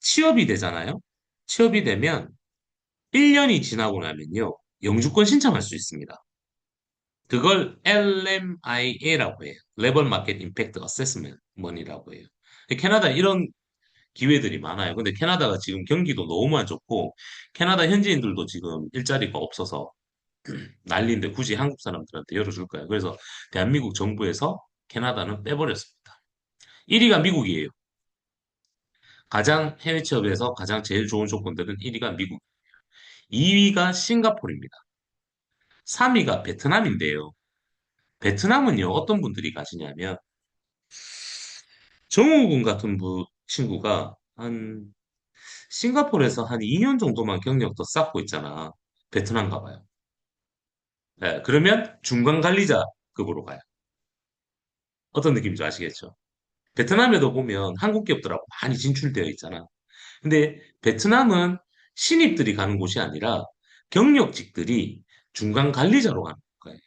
A: 취업이 되잖아요. 취업이 되면 1년이 지나고 나면요. 영주권 신청할 수 있습니다. 그걸 LMIA라고 해요. 레벌 마켓 임팩트 어세스먼트이라고 해요. 캐나다 이런 기회들이 많아요. 근데 캐나다가 지금 경기도 너무 안 좋고 캐나다 현지인들도 지금 일자리가 없어서 난리인데 굳이 한국 사람들한테 열어줄 거야. 그래서 대한민국 정부에서 캐나다는 빼버렸습니다. 1위가 미국이에요. 가장 해외 취업에서 가장 제일 좋은 조건들은 1위가 미국, 2위가 싱가포르입니다. 3위가 베트남인데요. 베트남은요, 어떤 분들이 가시냐면 정우군 같은 친구가 한 싱가포르에서 한 2년 정도만 경력 더 쌓고 있잖아. 베트남 가봐요. 네, 그러면 중간 관리자급으로 가요. 어떤 느낌인지 아시겠죠? 베트남에도 보면 한국 기업들하고 많이 진출되어 있잖아. 근데 베트남은 신입들이 가는 곳이 아니라 경력직들이 중간 관리자로 가는 거예요.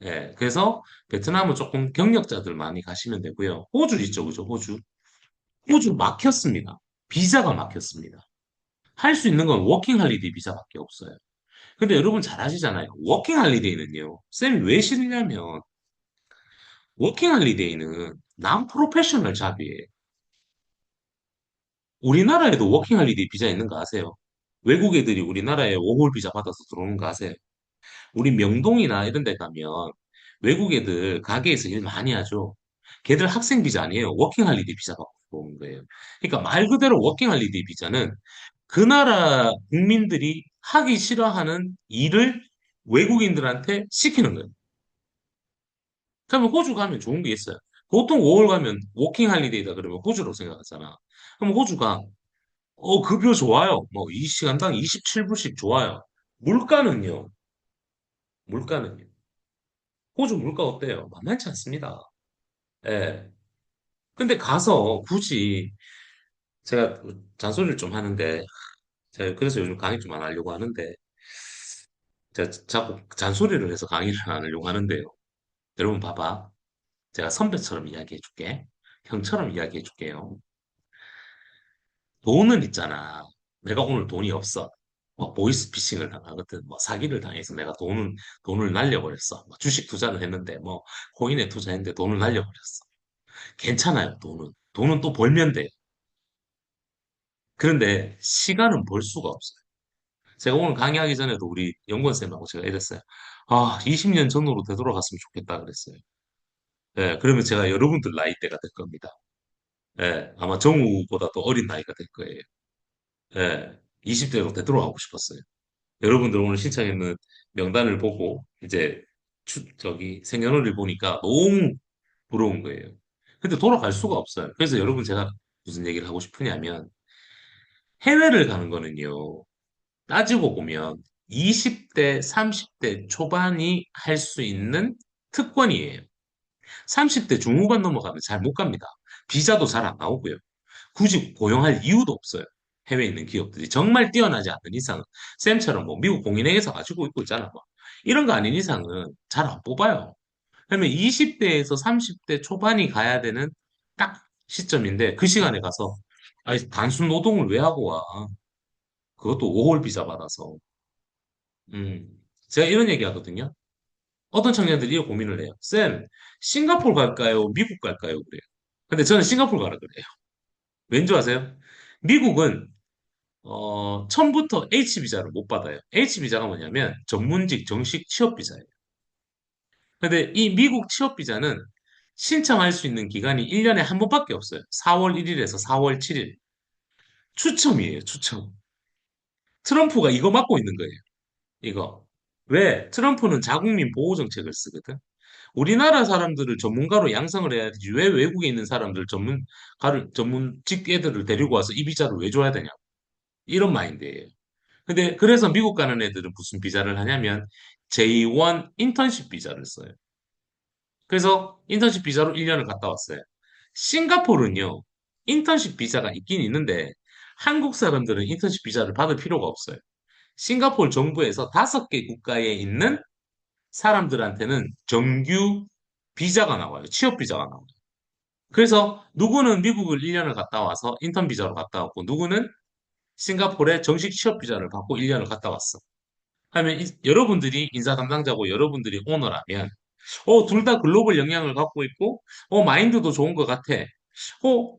A: 예, 그래서 베트남은 조금 경력자들 많이 가시면 되고요. 호주 있죠, 그죠? 호주. 호주 막혔습니다. 비자가 막혔습니다. 할 수 있는 건 워킹 할리데이 비자밖에 없어요. 근데 여러분 잘 아시잖아요. 워킹 할리데이는요. 쌤이 왜 싫냐면 워킹 할리데이는 난 프로페셔널 잡이에요. 우리나라에도 워킹 할리데이 비자 있는 거 아세요? 외국 애들이 우리나라에 워홀 비자 받아서 들어오는 거 아세요? 우리 명동이나 이런 데 가면 외국 애들 가게에서 일 많이 하죠. 걔들 학생 비자 아니에요. 워킹 할리데이 비자 받고 들어오는 거예요. 그러니까 말 그대로 워킹 할리데이 비자는 그 나라 국민들이 하기 싫어하는 일을 외국인들한테 시키는 거예요. 그러면 호주 가면 좋은 게 있어요. 보통 5월 가면 워킹 할리데이다 그러면 호주로 생각하잖아. 그럼 호주가 급여 좋아요. 뭐 이 시간당 27불씩 좋아요. 물가는요. 물가는요. 호주 물가 어때요? 만만치 않습니다. 예. 근데 가서 굳이 제가 잔소리를 좀 하는데 제가 그래서 요즘 강의 좀 안 하려고 하는데 제가 자꾸 잔소리를 해서 강의를 안 하려고 하는데요. 여러분 봐봐. 제가 선배처럼 이야기해 줄게. 형처럼 이야기해 줄게요. 돈은 있잖아. 내가 오늘 돈이 없어. 뭐 보이스피싱을 당하거든. 뭐 사기를 당해서 내가 돈을 날려버렸어. 뭐 주식 투자를 했는데 뭐 코인에 투자했는데 돈을 날려버렸어. 괜찮아요, 돈은. 돈은 또 벌면 돼. 그런데 시간은 벌 수가 없어요. 제가 오늘 강의하기 전에도 우리 연구원쌤하고 제가 이랬어요. 아, 20년 전으로 되돌아갔으면 좋겠다 그랬어요. 예, 그러면 제가 여러분들 나이대가 될 겁니다. 예, 아마 정우보다 더 어린 나이가 될 거예요. 예, 20대로 되돌아가고 싶었어요. 여러분들 오늘 신청했는 명단을 보고 이제 저기 생년월일 보니까 너무 부러운 거예요. 근데 돌아갈 수가 없어요. 그래서 여러분 제가 무슨 얘기를 하고 싶으냐면 해외를 가는 거는요. 따지고 보면 20대, 30대 초반이 할 수 있는 특권이에요. 30대 중후반 넘어가면 잘 못 갑니다. 비자도 잘 안 나오고요. 굳이 고용할 이유도 없어요. 해외에 있는 기업들이 정말 뛰어나지 않는 이상은 쌤처럼 뭐 미국 공인회계사 가지고 있고 있잖아. 뭐. 이런 거 아닌 이상은 잘 안 뽑아요. 그러면 20대에서 30대 초반이 가야 되는 딱 시점인데 그 시간에 가서 아니, 단순 노동을 왜 하고 와? 그것도 5월 비자 받아서. 음. 제가 이런 얘기 하거든요. 어떤 청년들이 이 고민을 해요. 쌤, 싱가포르 갈까요? 미국 갈까요? 그래요. 근데 저는 싱가포르 가라 그래요. 왠지 아세요? 미국은 처음부터 H비자를 못 받아요. H비자가 뭐냐면 전문직 정식 취업비자예요. 근데 이 미국 취업비자는 신청할 수 있는 기간이 1년에 한 번밖에 없어요. 4월 1일에서 4월 7일. 추첨이에요, 추첨. 트럼프가 이거 맡고 있는 거예요. 이거. 왜? 트럼프는 자국민 보호 정책을 쓰거든. 우리나라 사람들을 전문가로 양성을 해야 되지. 왜 외국에 있는 사람들 전문직 애들을 데리고 와서 이 비자를 왜 줘야 되냐. 이런 마인드예요. 근데 그래서 미국 가는 애들은 무슨 비자를 하냐면 J1 인턴십 비자를 써요. 그래서 인턴십 비자로 1년을 갔다 왔어요. 싱가포르는요, 인턴십 비자가 있긴 있는데 한국 사람들은 인턴십 비자를 받을 필요가 없어요. 싱가포르 정부에서 5개 국가에 있는 사람들한테는 정규 비자가 나와요. 취업 비자가 나와요. 그래서 누구는 미국을 1년을 갔다 와서 인턴 비자로 갔다 왔고 누구는 싱가포르에 정식 취업 비자를 받고 1년을 갔다 왔어. 하면 여러분들이 인사 담당자고 여러분들이 오너라면 둘 다 글로벌 영향을 갖고 있고 마인드도 좋은 것 같아.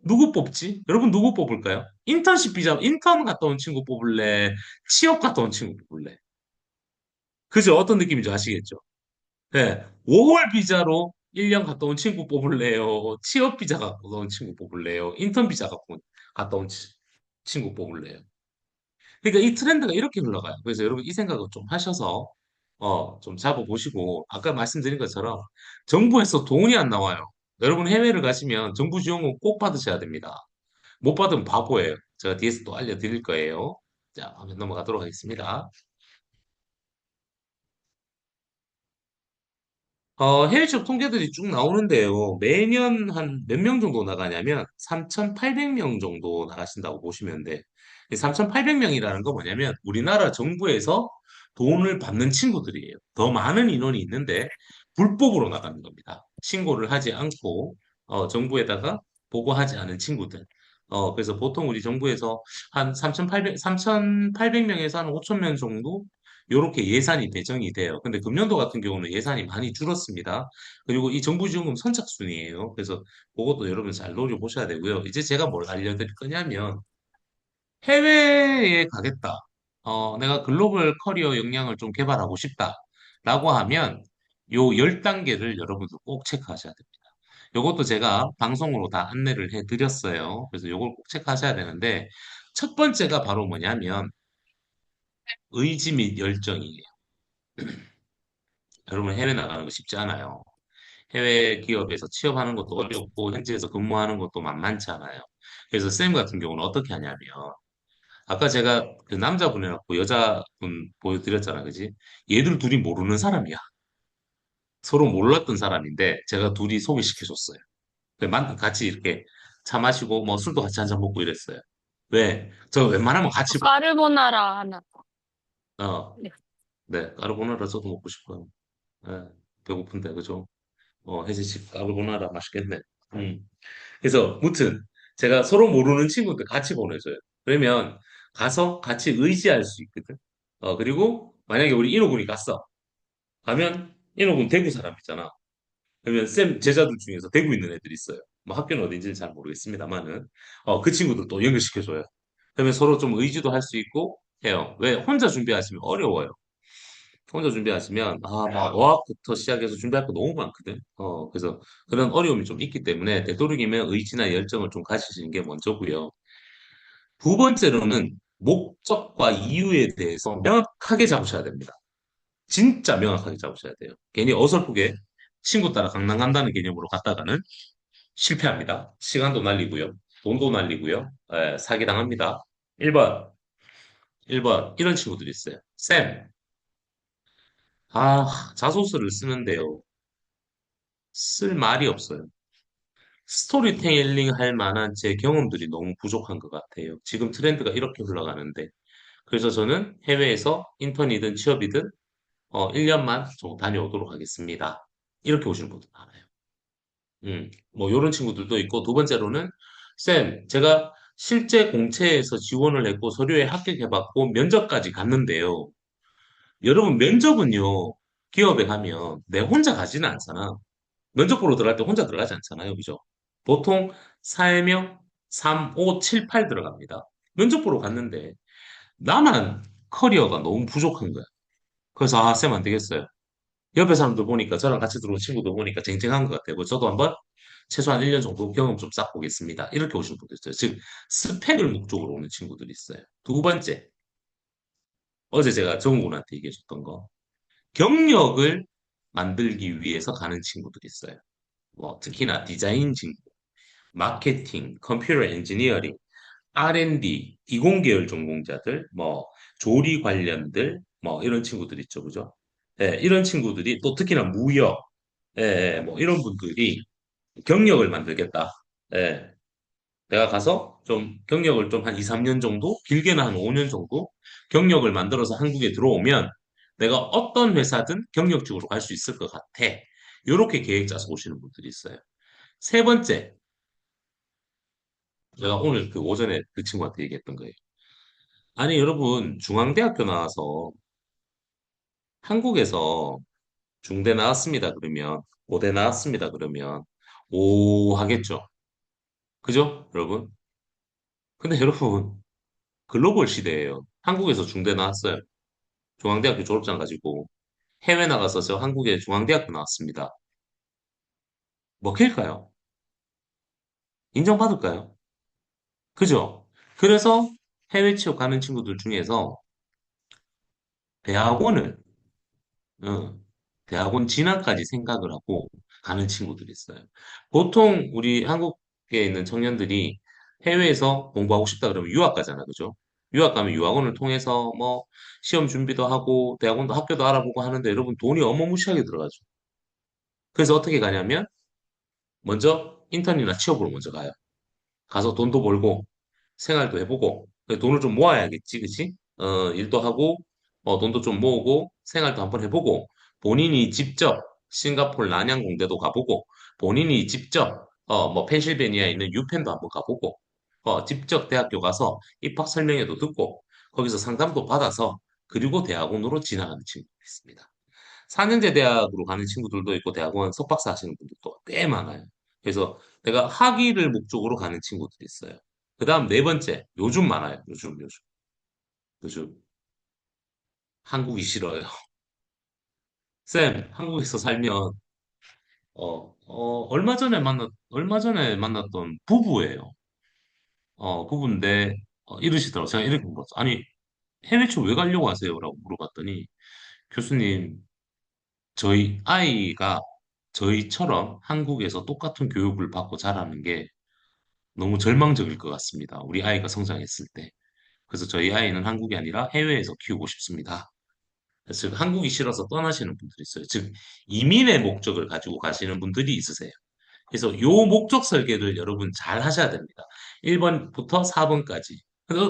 A: 누구 뽑지? 여러분 누구 뽑을까요? 인턴십 비자 인턴 갔다 온 친구 뽑을래? 취업 갔다 온 친구 뽑을래? 그죠? 어떤 느낌인지 아시겠죠? 네. 5월 비자로 1년 갔다 온 친구 뽑을래요? 취업 비자 갖고 온 친구 뽑을래요? 인턴 비자 갖고 갔다 온 친구 뽑을래요? 그러니까 이 트렌드가 이렇게 흘러가요. 그래서 여러분 이 생각을 좀 하셔서 좀 잡아보시고 아까 말씀드린 것처럼 정부에서 돈이 안 나와요. 여러분 해외를 가시면 정부 지원금 꼭 받으셔야 됩니다. 못 받으면 바보예요. 제가 뒤에서 또 알려드릴 거예요. 자, 화면 넘어가도록 하겠습니다. 해외 취업 통계들이 쭉 나오는데요. 매년 한 몇 명 정도 나가냐면 3,800명 정도 나가신다고 보시면 돼. 3,800명이라는 건 뭐냐면 우리나라 정부에서 돈을 받는 친구들이에요. 더 많은 인원이 있는데 불법으로 나가는 겁니다. 신고를 하지 않고 정부에다가 보고하지 않은 친구들. 그래서 보통 우리 정부에서 한 3,800명에서 한 5,000명 정도 요렇게 예산이 배정이 돼요. 근데 금년도 같은 경우는 예산이 많이 줄었습니다. 그리고 이 정부지원금 선착순이에요. 그래서 그것도 여러분 잘 노려보셔야 되고요. 이제 제가 뭘 알려드릴 거냐면 해외에 가겠다. 내가 글로벌 커리어 역량을 좀 개발하고 싶다. 라고 하면 요 10단계를 여러분들 꼭 체크하셔야 됩니다. 요것도 제가 방송으로 다 안내를 해드렸어요. 그래서 요걸 꼭 체크하셔야 되는데 첫 번째가 바로 뭐냐면 의지 및 열정이에요. 여러분 해외 나가는 거 쉽지 않아요. 해외 기업에서 취업하는 것도 어렵고 현지에서 근무하는 것도 만만치 않아요. 그래서 쌤 같은 경우는 어떻게 하냐면 아까 제가 그 남자분이랑 여자분 보여드렸잖아, 그지? 얘들 둘이 모르는 사람이야. 서로 몰랐던 사람인데 제가 둘이 소개시켜줬어요. 같이 이렇게 차 마시고 뭐 술도 같이 한잔 먹고 이랬어요. 왜? 저 웬만하면 같이
B: 까르보나라 하나.
A: 어,
B: 네.
A: 네, 까르보나라 저도 먹고 싶어요. 예, 배고픈데 그죠? 혜진씨 까르보나라 맛있겠네. 음. 그래서 무튼 제가 서로 모르는 친구들 같이 보내줘요. 그러면 가서 같이 의지할 수 있거든. 그리고 만약에 우리 인호군이 갔어. 가면 인호군 대구 사람이잖아. 그러면 쌤 제자들 중에서 대구 있는 애들이 있어요. 뭐 학교는 어딘지는 잘 모르겠습니다만은 그 친구들 또 연결시켜줘요. 그러면 서로 좀 의지도 할 수 있고 해요. 왜? 혼자 준비하시면 어려워요. 혼자 준비하시면 막 어학부터 시작해서 준비할 거 너무 많거든. 그래서 그런 어려움이 좀 있기 때문에 되도록이면 의지나 열정을 좀 가지시는 게 먼저고요. 두 번째로는 목적과 이유에 대해서 명확하게 잡으셔야 됩니다. 진짜 명확하게 잡으셔야 돼요. 괜히 어설프게 친구 따라 강남 간다는 개념으로 갔다가는 실패합니다. 시간도 날리고요. 돈도 날리고요. 사기당합니다. 1번, 1번 이런 친구들이 있어요. 쌤, 자소서를 쓰는데요. 쓸 말이 없어요. 스토리텔링 할 만한 제 경험들이 너무 부족한 것 같아요. 지금 트렌드가 이렇게 흘러가는데. 그래서 저는 해외에서 인턴이든 취업이든 1년만 좀 다녀오도록 하겠습니다. 이렇게 오시는 분들 많아요. 뭐 이런 친구들도 있고 두 번째로는 쌤, 제가 실제 공채에서 지원을 했고 서류에 합격해봤고 면접까지 갔는데요. 여러분 면접은요 기업에 가면 내 혼자 가지는 않잖아. 면접 보러 들어갈 때 혼자 들어가지 않잖아요. 그죠? 보통 4명, 3, 5, 7, 8 들어갑니다. 면접 보러 갔는데 나만 커리어가 너무 부족한 거야. 그래서 아, 쌤 안 되겠어요. 옆에 사람들 보니까 저랑 같이 들어온 친구들 보니까 쟁쟁한 것 같아요. 그래서 저도 한번 최소한 1년 정도 경험 좀 쌓고겠습니다. 이렇게 오시는 분도 있어요. 즉, 스펙을 목적으로 오는 친구들이 있어요. 두 번째, 어제 제가 정우군한테 얘기해 줬던 거. 경력을 만들기 위해서 가는 친구들이 있어요. 뭐, 특히나 디자인 친구, 마케팅, 컴퓨터 엔지니어링, R&D, 이공계열 전공자들, 뭐, 조리 관련들, 뭐, 이런 친구들 있죠. 그죠? 예, 이런 친구들이 또 특히나 무역, 예, 뭐, 이런 분들이 경력을 만들겠다. 예, 내가 가서 좀 경력을 좀 한 2, 3년 정도, 길게는 한 5년 정도 경력을 만들어서 한국에 들어오면 내가 어떤 회사든 경력직으로 갈 수 있을 것 같아. 이렇게 계획 짜서 오시는 분들이 있어요. 세 번째, 제가 오늘 그 오전에 그 친구한테 얘기했던 거예요. 아니, 여러분, 중앙대학교 나와서 한국에서 중대 나왔습니다. 그러면, 고대 나왔습니다. 그러면, 오 하겠죠. 그죠? 여러분? 근데 여러분, 글로벌 시대예요. 한국에서 중대 나왔어요. 중앙대학교 졸업장 가지고 해외 나가서 저 한국에 중앙대학교 나왔습니다. 먹힐까요? 인정받을까요? 그죠? 그래서 해외 취업 가는 친구들 중에서 대학원을, 어, 대학원 진학까지 생각을 하고 가는 친구들이 있어요. 보통 우리 한국에 있는 청년들이 해외에서 공부하고 싶다 그러면 유학 가잖아, 그죠? 유학 가면 유학원을 통해서 뭐 시험 준비도 하고 대학원도 학교도 알아보고 하는데 여러분 돈이 어마무시하게 들어가죠. 그래서 어떻게 가냐면 먼저 인턴이나 취업으로 먼저 가요. 가서 돈도 벌고 생활도 해보고 돈을 좀 모아야겠지, 그치? 일도 하고 돈도 좀 모으고 생활도 한번 해보고 본인이 직접 싱가포르 난양 공대도 가보고 본인이 직접 뭐 펜실베니아에 있는 유펜도 한번 가보고 직접 대학교 가서 입학 설명회도 듣고 거기서 상담도 받아서 그리고 대학원으로 진학하는 친구가 있습니다. 4년제 대학으로 가는 친구들도 있고 대학원 석박사 하시는 분들도 꽤 많아요. 그래서 내가 학위를 목적으로 가는 친구들이 있어요. 그 다음 네 번째, 요즘 많아요. 요즘. 한국이 싫어요. 쌤, 한국에서 살면, 얼마 전에 만났던 부부예요. 부부인데, 이러시더라고요. 제가 이렇게 물었어. 아니, 해외 취업 왜 가려고 하세요? 라고 물어봤더니, 교수님, 저희 아이가 저희처럼 한국에서 똑같은 교육을 받고 자라는 게 너무 절망적일 것 같습니다. 우리 아이가 성장했을 때. 그래서 저희 아이는 한국이 아니라 해외에서 키우고 싶습니다. 즉, 한국이 싫어서 떠나시는 분들이 있어요. 즉, 이민의 목적을 가지고 가시는 분들이 있으세요. 그래서 요 목적 설계를 여러분 잘 하셔야 됩니다. 1번부터 4번까지.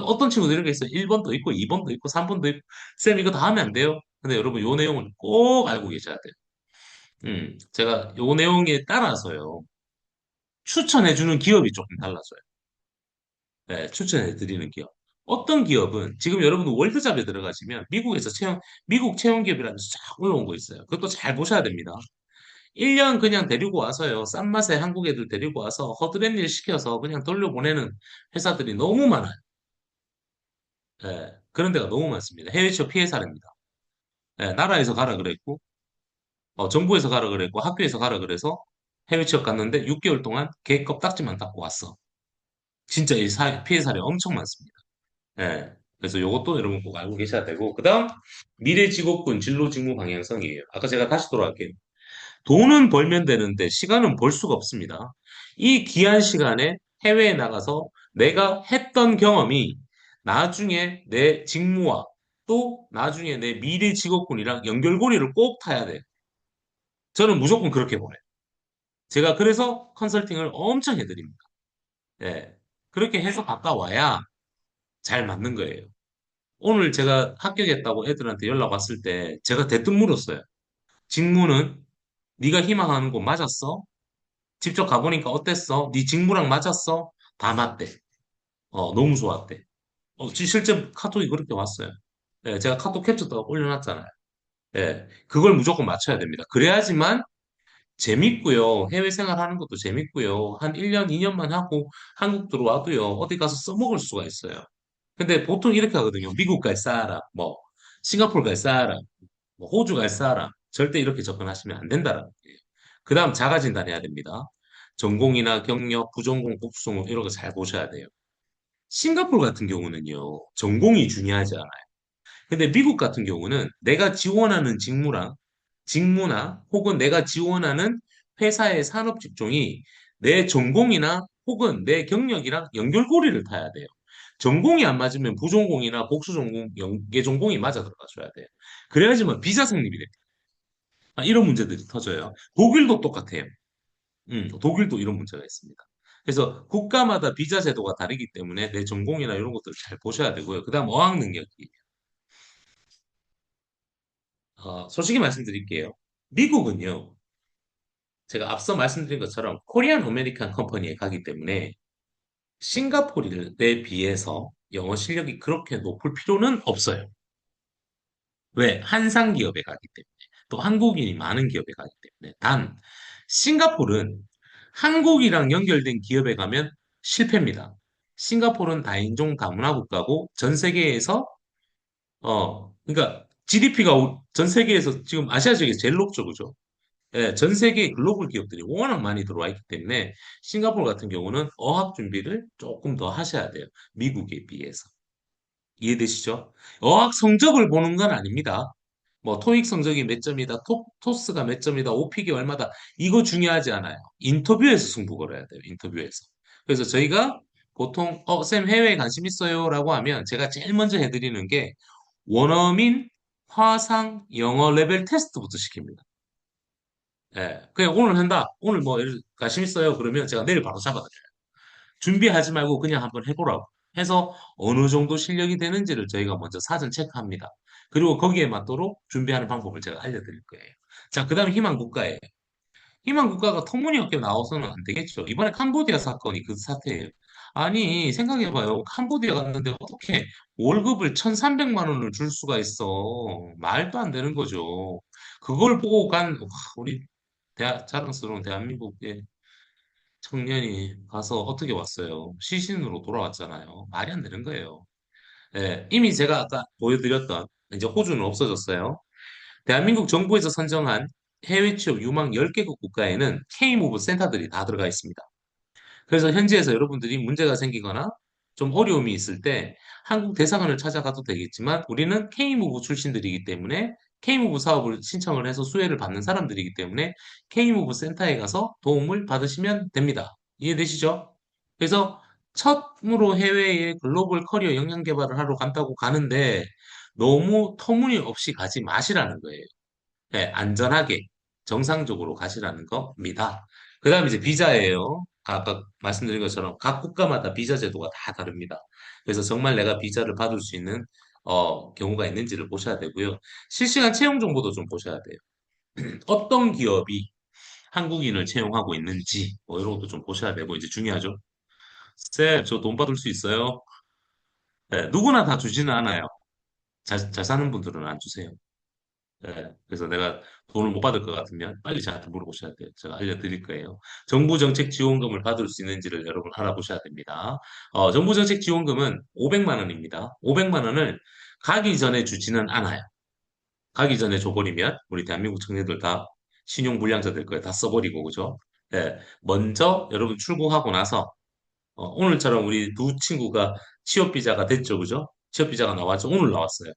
A: 어떤 친구들이 이렇게 있어요. 1번도 있고, 2번도 있고, 3번도 있고, 쌤, 이거 다 하면 안 돼요? 근데 여러분, 요 내용은 꼭 알고 계셔야 돼요. 제가 요 내용에 따라서요. 추천해주는 기업이 조금 달라져요. 네, 추천해드리는 기업. 어떤 기업은 지금 여러분 월드잡에 들어가시면 미국 채용 기업이라면서 쫙 올라온 거 있어요. 그것도 잘 보셔야 됩니다. 1년 그냥 데리고 와서요. 싼 맛에 한국 애들 데리고 와서 허드렛 일 시켜서 그냥 돌려보내는 회사들이 너무 많아요. 예, 그런 데가 너무 많습니다. 해외 취업 피해 사례입니다. 예, 나라에서 가라 그랬고, 정부에서 가라 그랬고, 학교에서 가라 그래서 해외 취업 갔는데 6개월 동안 걔 껍딱지만 닦고 왔어. 진짜 피해 사례 엄청 많습니다. 예. 그래서 요것도 여러분 꼭 알고 계셔야 되고, 그 다음, 미래 직업군 진로 직무 방향성이에요. 아까 제가 다시 돌아갈게요. 돈은 벌면 되는데 시간은 벌 수가 없습니다. 이 귀한 시간에 해외에 나가서 내가 했던 경험이 나중에 내 직무와 또 나중에 내 미래 직업군이랑 연결고리를 꼭 타야 돼요. 저는 무조건 그렇게 보내요. 제가 그래서 컨설팅을 엄청 해드립니다. 예. 그렇게 해서 갔다 와야 잘 맞는 거예요. 오늘 제가 합격했다고 애들한테 연락 왔을 때 제가 대뜸 물었어요. 직무는 네가 희망하는 곳 맞았어? 직접 가보니까 어땠어? 네 직무랑 맞았어? 다 맞대. 너무 좋았대. 실제 카톡이 그렇게 왔어요. 예, 제가 카톡 캡처도 올려놨잖아요. 예, 그걸 무조건 맞춰야 됩니다. 그래야지만 재밌고요. 해외 생활하는 것도 재밌고요. 한 1년, 2년만 하고 한국 들어와도요. 어디 가서 써먹을 수가 있어요. 근데 보통 이렇게 하거든요. 미국 갈 사람, 뭐, 싱가포르 갈 사람, 뭐 호주 갈 사람, 절대 이렇게 접근하시면 안 된다라는 거예요. 그 다음 자가 진단해야 됩니다. 전공이나 경력, 부전공, 복수전공 이런 거 잘 보셔야 돼요. 싱가포르 같은 경우는요, 전공이 중요하지 않아요. 근데 미국 같은 경우는 내가 지원하는 직무나 혹은 내가 지원하는 회사의 산업 직종이 내 전공이나 혹은 내 경력이랑 연결고리를 타야 돼요. 전공이 안 맞으면 부전공이나 복수전공, 연계전공이 맞아 들어가줘야 돼요. 그래야지만 비자 성립이 돼요. 이런 문제들이 터져요. 독일도 똑같아요. 독일도 이런 문제가 있습니다. 그래서 국가마다 비자 제도가 다르기 때문에 내 전공이나 이런 것들을 잘 보셔야 되고요. 그다음 어학 능력이 솔직히 말씀드릴게요. 미국은요, 제가 앞서 말씀드린 것처럼 코리안 아메리칸 컴퍼니에 가기 때문에 싱가포르에 비해서 영어 실력이 그렇게 높을 필요는 없어요. 왜? 한상 기업에 가기 때문에. 또 한국인이 많은 기업에 가기 때문에. 단, 싱가포르는 한국이랑 연결된 기업에 가면 실패입니다. 싱가포르는 다인종 다문화 국가고 전 세계에서 그러니까 GDP가 전 세계에서 지금 아시아 지역에서 제일 높죠, 그죠? 예, 전 세계 글로벌 기업들이 워낙 많이 들어와 있기 때문에 싱가포르 같은 경우는 어학 준비를 조금 더 하셔야 돼요. 미국에 비해서. 이해되시죠? 어학 성적을 보는 건 아닙니다. 뭐 토익 성적이 몇 점이다, 토스가 몇 점이다, 오픽이 얼마다 이거 중요하지 않아요. 인터뷰에서 승부 걸어야 돼요. 인터뷰에서. 그래서 저희가 보통 쌤 해외에 관심 있어요라고 하면 제가 제일 먼저 해드리는 게 원어민 화상 영어 레벨 테스트부터 시킵니다. 예, 그냥 오늘 한다. 오늘 뭐 관심 있어요. 그러면 제가 내일 바로 잡아드려요. 준비하지 말고 그냥 한번 해보라고 해서 어느 정도 실력이 되는지를 저희가 먼저 사전 체크합니다. 그리고 거기에 맞도록 준비하는 방법을 제가 알려드릴 거예요. 자, 그 다음에 희망 국가예요. 희망 국가가 터무니없게 나와서는 안 되겠죠. 이번에 캄보디아 사건이 그 사태예요. 아니, 생각해봐요. 캄보디아 갔는데 어떻게 월급을 1,300만 원을 줄 수가 있어. 말도 안 되는 거죠. 그걸 보고 간 우리 자랑스러운 대한민국의 청년이 가서 어떻게 왔어요? 시신으로 돌아왔잖아요. 말이 안 되는 거예요. 예, 이미 제가 아까 보여드렸던 이제 호주는 없어졌어요. 대한민국 정부에서 선정한 해외 취업 유망 10개국 국가에는 K-무브 센터들이 다 들어가 있습니다. 그래서 현지에서 여러분들이 문제가 생기거나 좀 어려움이 있을 때 한국 대사관을 찾아가도 되겠지만 우리는 K무브 출신들이기 때문에 K무브 사업을 신청을 해서 수혜를 받는 사람들이기 때문에 K무브 센터에 가서 도움을 받으시면 됩니다. 이해되시죠? 그래서 처음으로 해외에 글로벌 커리어 역량 개발을 하러 간다고 가는데 너무 터무니없이 가지 마시라는 거예요. 네, 안전하게 정상적으로 가시라는 겁니다. 그 다음에 이제 비자예요. 아까 말씀드린 것처럼 각 국가마다 비자 제도가 다 다릅니다. 그래서 정말 내가 비자를 받을 수 있는 경우가 있는지를 보셔야 되고요. 실시간 채용 정보도 좀 보셔야 돼요. 어떤 기업이 한국인을 채용하고 있는지 뭐 이런 것도 좀 보셔야 되고 이제 중요하죠. 쌤, 저 돈 받을 수 있어요? 네, 누구나 다 주지는 않아요. 잘 사는 분들은 안 주세요. 그래서 내가 돈을 못 받을 것 같으면 빨리 저한테 물어보셔야 돼요. 제가 알려드릴 거예요. 정부 정책 지원금을 받을 수 있는지를 여러분 알아보셔야 됩니다. 정부 정책 지원금은 500만 원입니다. 500만 원을 가기 전에 주지는 않아요. 가기 전에 줘버리면 우리 대한민국 청년들 다 신용 불량자 될 거예요. 다 써버리고 그죠? 먼저 여러분 출국하고 나서 오늘처럼 우리 두 친구가 취업 비자가 됐죠, 그죠? 취업 비자가 나왔죠. 오늘 나왔어요.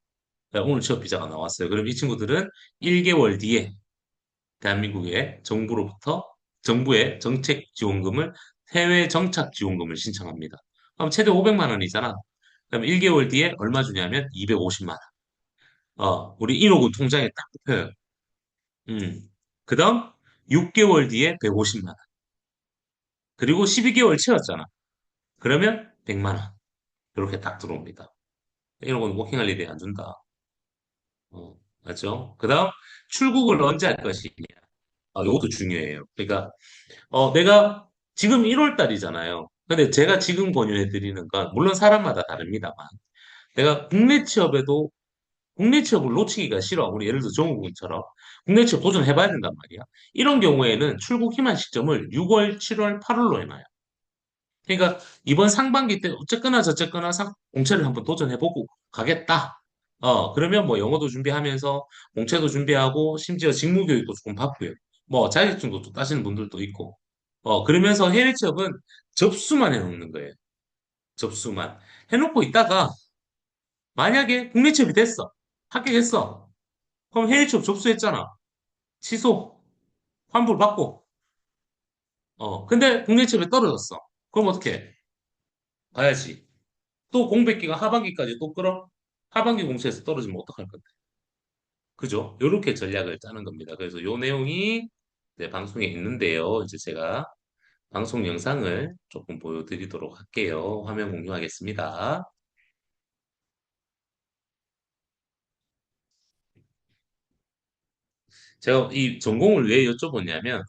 A: 네, 오늘 취업 비자가 나왔어요. 그럼 이 친구들은 1개월 뒤에 대한민국의 정부의 정책 지원금을 해외 정착 지원금을 신청합니다. 그럼 최대 500만 원이잖아. 그럼 1개월 뒤에 얼마 주냐면 250만 원. 우리 1호군 통장에 딱 붙어요. 음. 그다음 6개월 뒤에 150만 원. 그리고 12개월 채웠잖아. 그러면 100만 원. 이렇게 딱 들어옵니다. 이런 건 워킹 할리데이 안 준다. 맞죠? 그다음 출국을 언제 할 것이냐. 이것도 중요해요. 그러니까 내가 지금 1월 달이잖아요. 근데 제가 지금 권유해 드리는 건 물론 사람마다 다릅니다만 내가 국내 취업을 놓치기가 싫어. 우리 예를 들어 정우군처럼 국내 취업 도전해 봐야 된단 말이야. 이런 경우에는 출국 희망 시점을 6월, 7월, 8월로 해놔요. 그러니까 이번 상반기 때 어쨌거나 저쨌거나 공채를 한번 도전해보고 가겠다. 그러면 뭐 영어도 준비하면서 공채도 준비하고 심지어 직무 교육도 조금 받고요. 뭐 자격증도 또 따시는 분들도 있고. 그러면서 해외 취업은 접수만 해놓는 거예요. 접수만. 해놓고 있다가 만약에 국내 취업이 됐어. 합격했어. 그럼 해외 취업 접수했잖아. 취소. 환불 받고. 근데 국내 취업에 떨어졌어. 그럼 어떻게 해? 가야지. 또 공백기가 하반기까지 또 끌어? 하반기 공채에서 떨어지면 어떡할 건데? 그죠? 요렇게 전략을 짜는 겁니다. 그래서 요 내용이 네, 방송에 있는데요. 이제 제가 방송 영상을 조금 보여드리도록 할게요. 화면 공유하겠습니다. 제가 이 전공을 왜 여쭤보냐면,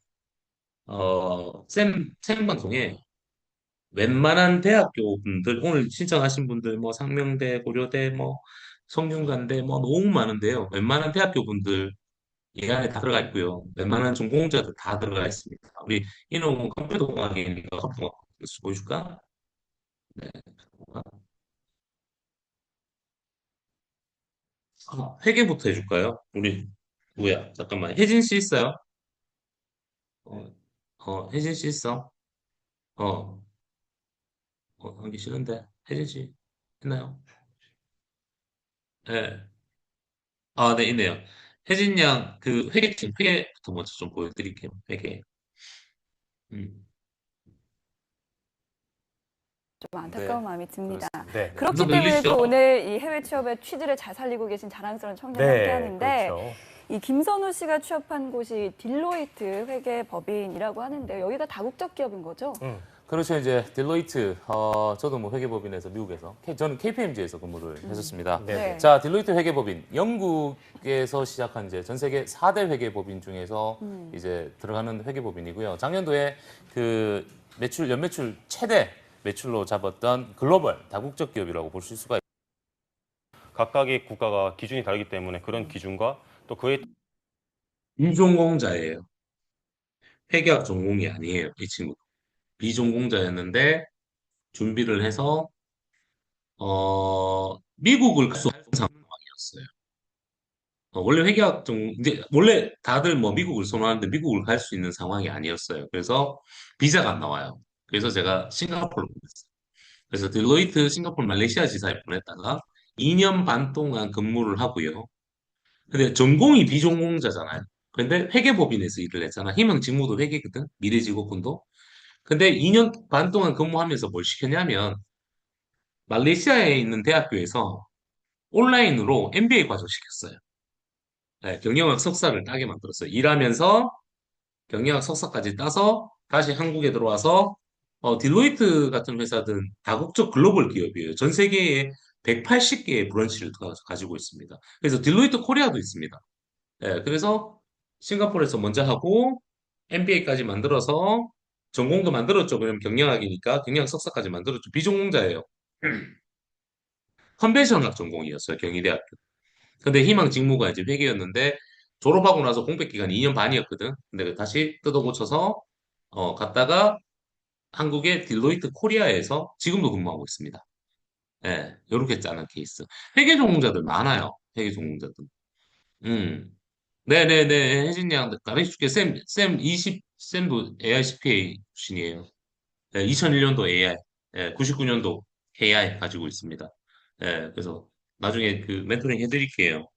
A: 생방송에 웬만한 대학교 분들, 오늘 신청하신 분들, 뭐 상명대, 고려대, 뭐 성균관대, 뭐 너무 많은데요. 웬만한 대학교 분들 이 안에 다 들어가 있고요. 웬만한 전공자들 다 들어가 있습니다. 우리 이놈은 컴퓨터 공학이니까 컴퓨터 공학 보여줄까? 네. 회계부터 해줄까요? 우리 누구야? 잠깐만. 혜진 씨 있어요? 어, 혜진 씨 있어? 어, 하기 싫은데. 혜진 씨 있나요? 네. 네, 있네요. 혜진 양, 그 회계부터 먼저 좀 보여드릴게요. 회계. 음,
B: 좀 안타까운
C: 네,
B: 마음이 듭니다.
C: 그렇습니다. 네, 네.
B: 그렇기
A: 방송
B: 때문에 또
A: 들리시죠?
B: 오늘 이 해외 취업의 취지를 잘 살리고 계신 자랑스러운 청년이 함께
C: 네,
B: 하는데
C: 그렇죠.
B: 이 김선우 씨가 취업한 곳이 딜로이트 회계법인이라고 하는데 여기가 다국적 기업인 거죠?
C: 그렇죠. 이제 딜로이트, 저도 뭐 회계법인에서 미국에서, 저는 KPMG에서 근무를 했었습니다.
B: 네.
C: 자, 딜로이트 회계법인, 영국에서 시작한 이제 전 세계 4대 회계법인 중에서 이제 들어가는 회계법인이고요. 작년도에 그 연매출 최대 매출로 잡았던 글로벌 다국적 기업이라고 볼 수 있을 수가
D: 각각의 국가가 기준이 다르기 때문에 그런 기준과 또 그에
A: 비전공자예요. 회계학 전공이 아니에요. 이 친구. 비전공자였는데 준비를 해서 미국을 갈 수 없는 상황이었어요. 원래 회계학 이제 원래 다들 뭐 미국을 선호하는데 미국을 갈 수 있는 상황이 아니었어요. 그래서 비자가 안 나와요. 그래서 제가 싱가포르로 보냈어요. 그래서 딜로이트 싱가포르 말레이시아 지사에 보냈다가 2년 반 동안 근무를 하고요. 근데 전공이 비전공자잖아요. 근데 회계법인에서 일을 했잖아. 희망 직무도 회계거든. 미래 직업군도. 근데 2년 반 동안 근무하면서 뭘 시켰냐면 말레이시아에 있는 대학교에서 온라인으로 MBA 과정 시켰어요. 네, 경영학 석사를 따게 만들었어요. 일하면서 경영학 석사까지 따서 다시 한국에 들어와서 딜로이트 같은 회사든 다국적 글로벌 기업이에요. 전 세계에 180개의 브런치를 가지고 있습니다. 그래서 딜로이트 코리아도 있습니다. 그래서 싱가포르에서 먼저 하고 MBA까지 만들어서 전공도 만들었죠. 그럼 경영학이니까 경영학 석사까지 만들었죠. 비전공자예요. 컨벤션학 전공이었어요. 경희대학교. 근데 희망 직무가 이제 회계였는데 졸업하고 나서 공백 기간이 2년 반이었거든. 근데 다시 뜯어 고쳐서 갔다가 한국의 딜로이트 코리아에서 지금도 근무하고 있습니다. 예, 요렇게 짜는 케이스. 회계 전공자들 많아요. 회계 전공자들. 음. 네네네. 혜진이 양 가르쳐줄게. 쌤 쌤도 AI CPA 출신이에요. 네, 2001년도 AI, 99년도 AI 가지고 있습니다. 그래서 나중에 그 멘토링 해드릴게요.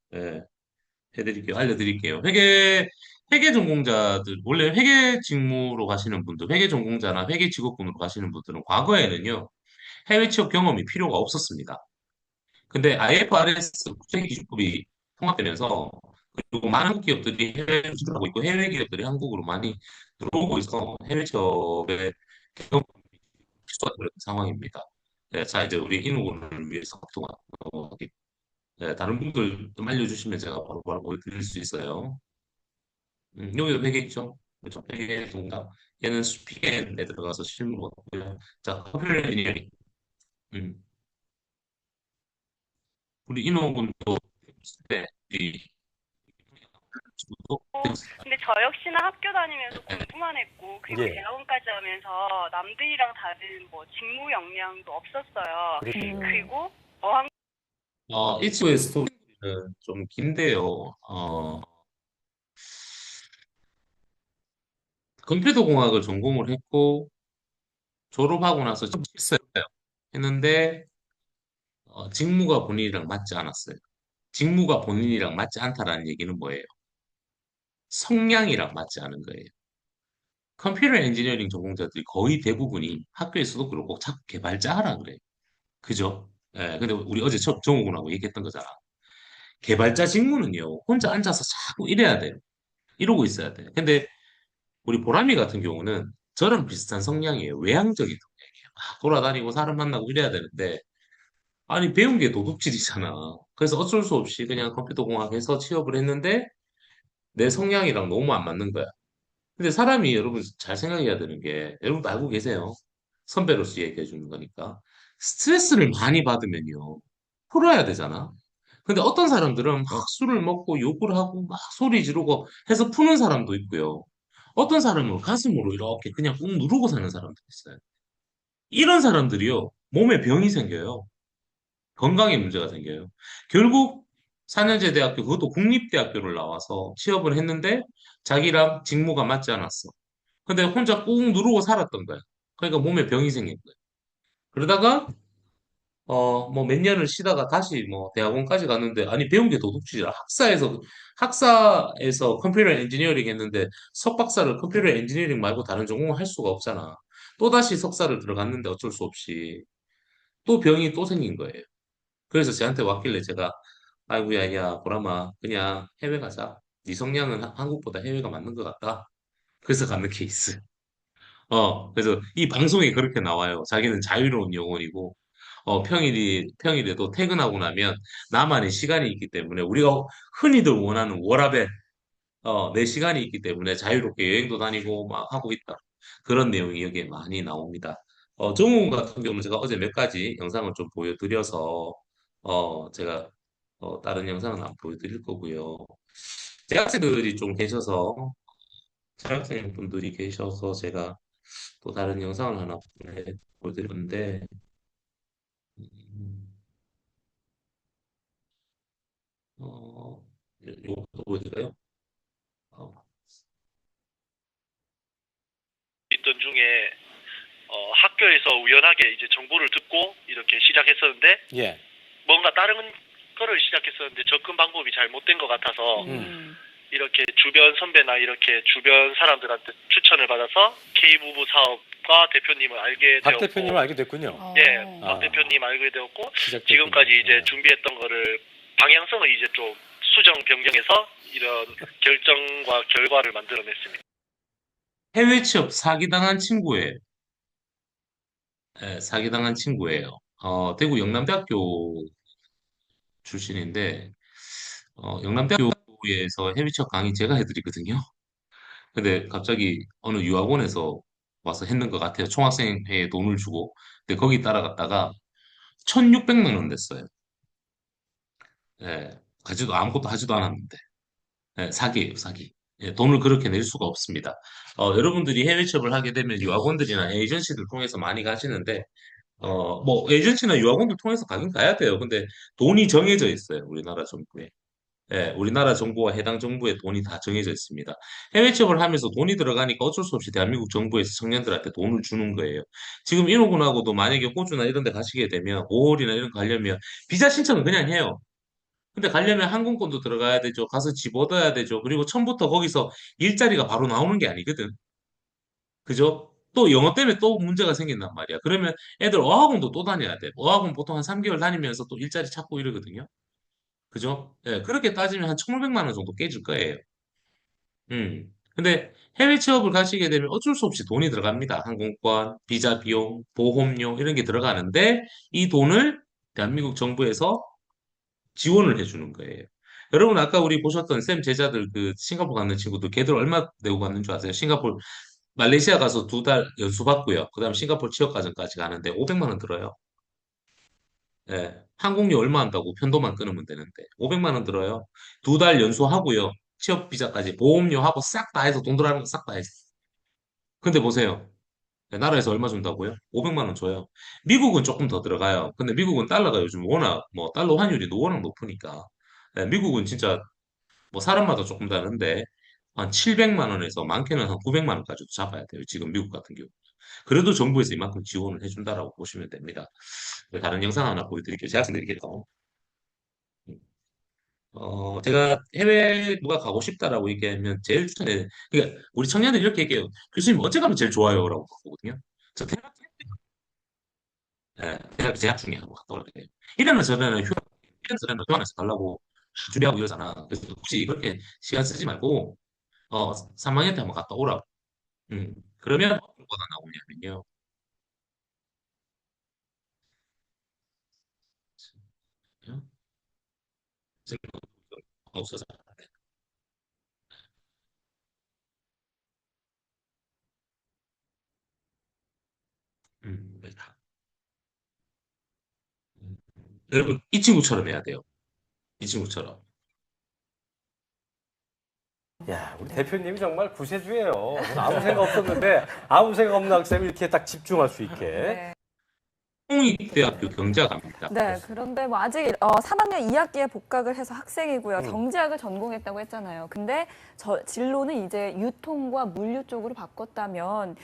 A: 해드릴게요. 알려드릴게요. 회계 전공자들, 원래 회계 직무로 가시는 분들, 회계 전공자나 회계 직업군으로 가시는 분들은 과거에는요, 해외 취업 경험이 필요가 없었습니다. 근데 IFRS 국제기준법이 통합되면서, 그리고 많은 한국 기업들이 해외에 진출하고 있고, 해외 기업들이 한국으로 많이 들어오고 있어 해외 취업에 경험이 필수가 되는 상황입니다. 자, 이제 우리 인후군을 위해서 그동안, 다른 분들 좀 알려주시면 제가 바로 보여드릴 수 있어요. 여기도 회계 있죠? 그렇죠? 회계 동작. 얘는 스피엔에 들어가서 실무 같고요. 자, 컴퓨터 엔지니어링. 음, 우리 인호군도 네, 이
E: 근데 저 역시나 학교 다니면서 공부만 했고, 그리고
C: 예.
E: 대학원까지 하면서 남들이랑 다른 뭐 직무 역량도 없었어요.
C: 그랬군요.
E: 그리고 어학
A: 이 친구의 스토리는 좀 긴데요. 컴퓨터공학을 전공을 했고 졸업하고 나서 좀 했어요. 했는데 직무가 본인이랑 맞지 않았어요. 직무가 본인이랑 맞지 않다라는 얘기는 뭐예요? 성향이랑 맞지 않은 거예요. 컴퓨터 엔지니어링 전공자들이 거의 대부분이 학교에서도 그렇고 자꾸 개발자 하라 그래요. 그죠? 예, 근데 우리 어제 정우군하고 얘기했던 거잖아. 개발자 직무는요, 혼자 앉아서 자꾸 이래야 돼요. 이러고 있어야 돼. 근데 우리 보람이 같은 경우는 저랑 비슷한 성향이에요. 외향적인 성향이에요. 막 돌아다니고 사람 만나고 이래야 되는데, 아니, 배운 게 도둑질이잖아. 그래서 어쩔 수 없이 그냥 컴퓨터공학 해서 취업을 했는데, 내 성향이랑 너무 안 맞는 거야. 근데 사람이 여러분 잘 생각해야 되는 게, 여러분도 알고 계세요. 선배로서 얘기해 주는 거니까. 스트레스를 많이 받으면요. 풀어야 되잖아. 근데 어떤 사람들은 막 술을 먹고 욕을 하고 막 소리 지르고 해서 푸는 사람도 있고요. 어떤 사람은 가슴으로 이렇게 그냥 꾹 누르고 사는 사람도 있어요. 이런 사람들이요. 몸에 병이 생겨요. 건강에 문제가 생겨요. 결국 4년제 대학교, 그것도 국립대학교를 나와서 취업을 했는데 자기랑 직무가 맞지 않았어. 근데 혼자 꾹 누르고 살았던 거야. 그러니까 몸에 병이 생긴 거야. 그러다가 뭐 몇 년을 쉬다가 다시 뭐 대학원까지 갔는데 아니 배운 게 도둑질이야. 학사에서 컴퓨터 엔지니어링 했는데 석박사를 컴퓨터 엔지니어링 말고 다른 전공을 할 수가 없잖아. 또다시 석사를 들어갔는데 어쩔 수 없이 또 병이 또 생긴 거예요. 그래서 저한테 왔길래 제가 아이고야 야 보람아 그냥 해외 가자. 네 성향은 한국보다 해외가 맞는 것 같다. 그래서 가는 케이스. 그래서 이 방송에 그렇게 나와요. 자기는 자유로운 영혼이고, 평일에도 퇴근하고 나면 나만의 시간이 있기 때문에 우리가 흔히들 원하는 워라밸, 내 시간이 있기 때문에 자유롭게 여행도 다니고 막 하고 있다. 그런 내용이 여기에 많이 나옵니다. 정우 같은 경우는 제가 어제 몇 가지 영상을 좀 보여드려서, 제가, 다른 영상은 안 보여드릴 거고요. 대학생들이 좀 계셔서, 대학생 분들이 계셔서 제가 또 다른 영상을 하나 보여드렸는데, 음, 어, 요것도 보여드려요. 어,
F: 있던 중에 학교에서 우연하게 이제 정보를 듣고 이렇게 시작했었는데
C: 예.
F: 뭔가 다른 거를 시작했었는데 접근 방법이 잘못된 것 같아서 이렇게 주변 선배나 이렇게 주변 사람들한테 추천을 받아서 K부부 사업과 대표님을 알게
C: 박
F: 되었고
C: 대표님을 알게 됐군요.
F: 예,
C: 아.
F: 박 대표님 알게 되었고
C: 시작
F: 지금까지
C: 됐군요.
F: 이제
C: 예.
F: 준비했던 거를 방향성을 이제 좀 수정 변경해서 이런 결정과 결과를 만들어냈습니다.
A: 해외 취업 사기당한 친구예요. 사기당한 친구예요. 대구 영남대학교 출신인데, 영남대학교에서 해외 취업 강의 제가 해드리거든요. 근데 갑자기 어느 유학원에서 와서 했는 것 같아요. 총학생회에 돈을 주고. 근데 거기 따라갔다가 1,600만 원 냈어요. 예, 아무것도 하지도 않았는데. 예, 사기예요, 사기. 예, 돈을 그렇게 낼 수가 없습니다. 여러분들이 해외 취업을 하게 되면 유학원들이나 에이전시들 통해서 많이 가시는데, 뭐, 에이전시나 유학원들 통해서 가긴 가야 돼요. 근데 돈이 정해져 있어요, 우리나라 정부에. 예, 우리나라 정부와 해당 정부의 돈이 다 정해져 있습니다. 해외 취업을 하면서 돈이 들어가니까 어쩔 수 없이 대한민국 정부에서 청년들한테 돈을 주는 거예요. 지금 인호군하고도 만약에 호주나 이런 데 가시게 되면, 5월이나 이런 거 가려면 비자 신청은 그냥 해요. 근데 가려면 항공권도 들어가야 되죠. 가서 집 얻어야 되죠. 그리고 처음부터 거기서 일자리가 바로 나오는 게 아니거든. 그죠? 또 영어 때문에 또 문제가 생긴단 말이야. 그러면 애들 어학원도 또 다녀야 돼. 어학원 보통 한 3개월 다니면서 또 일자리 찾고 이러거든요. 그죠? 예, 그렇게 따지면 한 1,500만 원 정도 깨질 거예요. 근데 해외 취업을 가시게 되면 어쩔 수 없이 돈이 들어갑니다. 항공권, 비자 비용, 보험료 이런 게 들어가는데 이 돈을 대한민국 정부에서 지원을 해주는 거예요. 여러분 아까 우리 보셨던 쌤 제자들 그 싱가포르 갔는 친구들 걔들 얼마 내고 갔는 줄 아세요? 싱가포르 말레이시아 가서 2달 연수 받고요. 그다음 싱가포르 취업 과정까지 가는데 500만 원 들어요. 예. 항공료 얼마 한다고 편도만 끊으면 되는데 500만 원 들어요. 2달 연수하고요. 취업 비자까지 보험료하고 싹 다 해서 돈 들어가는 거 싹 다 했어. 근데 보세요. 나라에서 얼마 준다고요? 500만 원 줘요. 미국은 조금 더 들어가요. 근데 미국은 달러가 요즘 워낙 뭐 달러 환율이 워낙 높으니까 미국은 진짜 뭐 사람마다 조금 다른데 한 700만 원에서 많게는 한 900만 원까지도 잡아야 돼요. 지금 미국 같은 경우. 그래도 정부에서 이만큼 지원을 해준다라고 보시면 됩니다. 다른 영상 하나 보여드릴게요. 제가 말씀드릴게요. 제가 해외 누가 가고 싶다라고 얘기하면 제일 추천해. 그러니까 우리 청년들 이렇게 얘기해요. 교수님 언제 가면 제일 좋아요? 라고 물어보거든요. 저 대학 재학 중에 하고 갔다 오라 그래요. 이래나 저래나 이래나 저래나 교환해서 달라고 준비하고 이러잖아. 그래서 혹시 그렇게 시간 쓰지 말고 3학년 때 한번 갔다 오라. 그러면 어떤 거가 나오냐면요. 없어서. 네. 여러분 이 친구처럼 해야 돼요. 이 친구처럼.
G: 야, 우리 대표님이 정말 구세주예요. 오늘 아무 생각 없었는데 아무 생각 없는 학생이 이렇게 딱 집중할 수 있게.
B: 네.
A: 홍익대학교 경제학과입니다.
B: 네, 그런데 뭐 아직 3학년 2학기에 복학을 해서 학생이고요. 경제학을 전공했다고 했잖아요. 근데 진로는 이제 유통과 물류 쪽으로 바꿨다면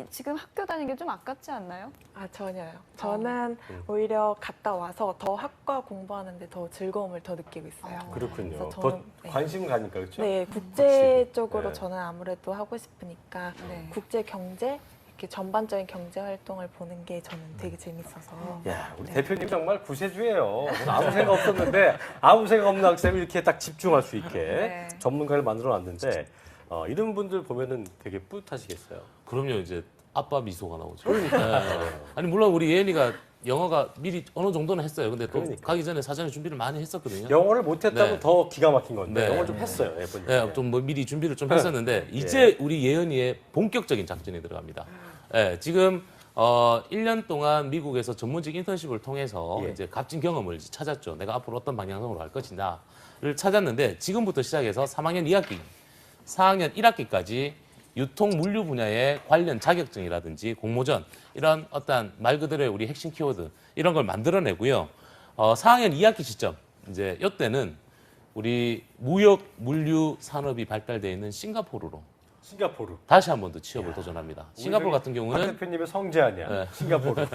B: 지금 학교 다니는 게 좀 아깝지 않나요?
H: 아, 전혀요. 저는 오히려 갔다 와서 더 학과 공부하는데 더 즐거움을 더 느끼고 있어요.
G: 그렇군요.
H: 그래서
G: 더
H: 저는, 네.
G: 관심 가니까 그렇죠?
H: 네, 국제 쪽으로
G: 네.
H: 저는 아무래도 하고 싶으니까
B: 네.
H: 국제 경제, 이렇게 전반적인 경제 활동을 보는 게 저는 되게 재밌어서.
G: 야, 우리 대표님 정말 구세주예요. 오늘 아무 생각 없었는데 아무 생각 없는 학생이 이렇게 딱 집중할 수 있게
B: 네.
G: 전문가를 만들어 놨는데 이런 분들 보면은 되게 뿌듯하시겠어요.
C: 그럼요. 이제 아빠 미소가 나오죠.
G: 그러니까.
C: 네. 아니 물론 우리 예은이가 영어가 미리 어느 정도는 했어요. 근데 또
G: 그러니까.
C: 가기 전에 사전에 준비를 많이 했었거든요.
G: 영어를 못했다고
C: 네.
G: 더 기가 막힌 건데
C: 네.
G: 영어를 좀 했어요. 예쁜이.
C: 네, 좀 뭐 미리 준비를 좀 했었는데 이제 우리 예은이의 본격적인 작전이 들어갑니다. 네, 지금 1년 동안 미국에서 전문직 인턴십을 통해서
G: 예.
C: 이제 값진 경험을 이제 찾았죠. 내가 앞으로 어떤 방향성으로 갈 것인가를 찾았는데 지금부터 시작해서 3학년 2학기, 4학년 1학기까지 유통 물류 분야의 관련 자격증이라든지 공모전 이런 어떤 말 그대로의 우리 핵심 키워드 이런 걸 만들어내고요. 4학년 2학기 시점 이제 이때는 우리 무역 물류 산업이 발달되어 있는 싱가포르로
G: 싱가포르.
C: 다시 한 번 더 취업을 도전합니다. 싱가포르 같은
G: 박
C: 경우는
G: 대표님의 성재 아니야.
C: 네.
G: 싱가포르.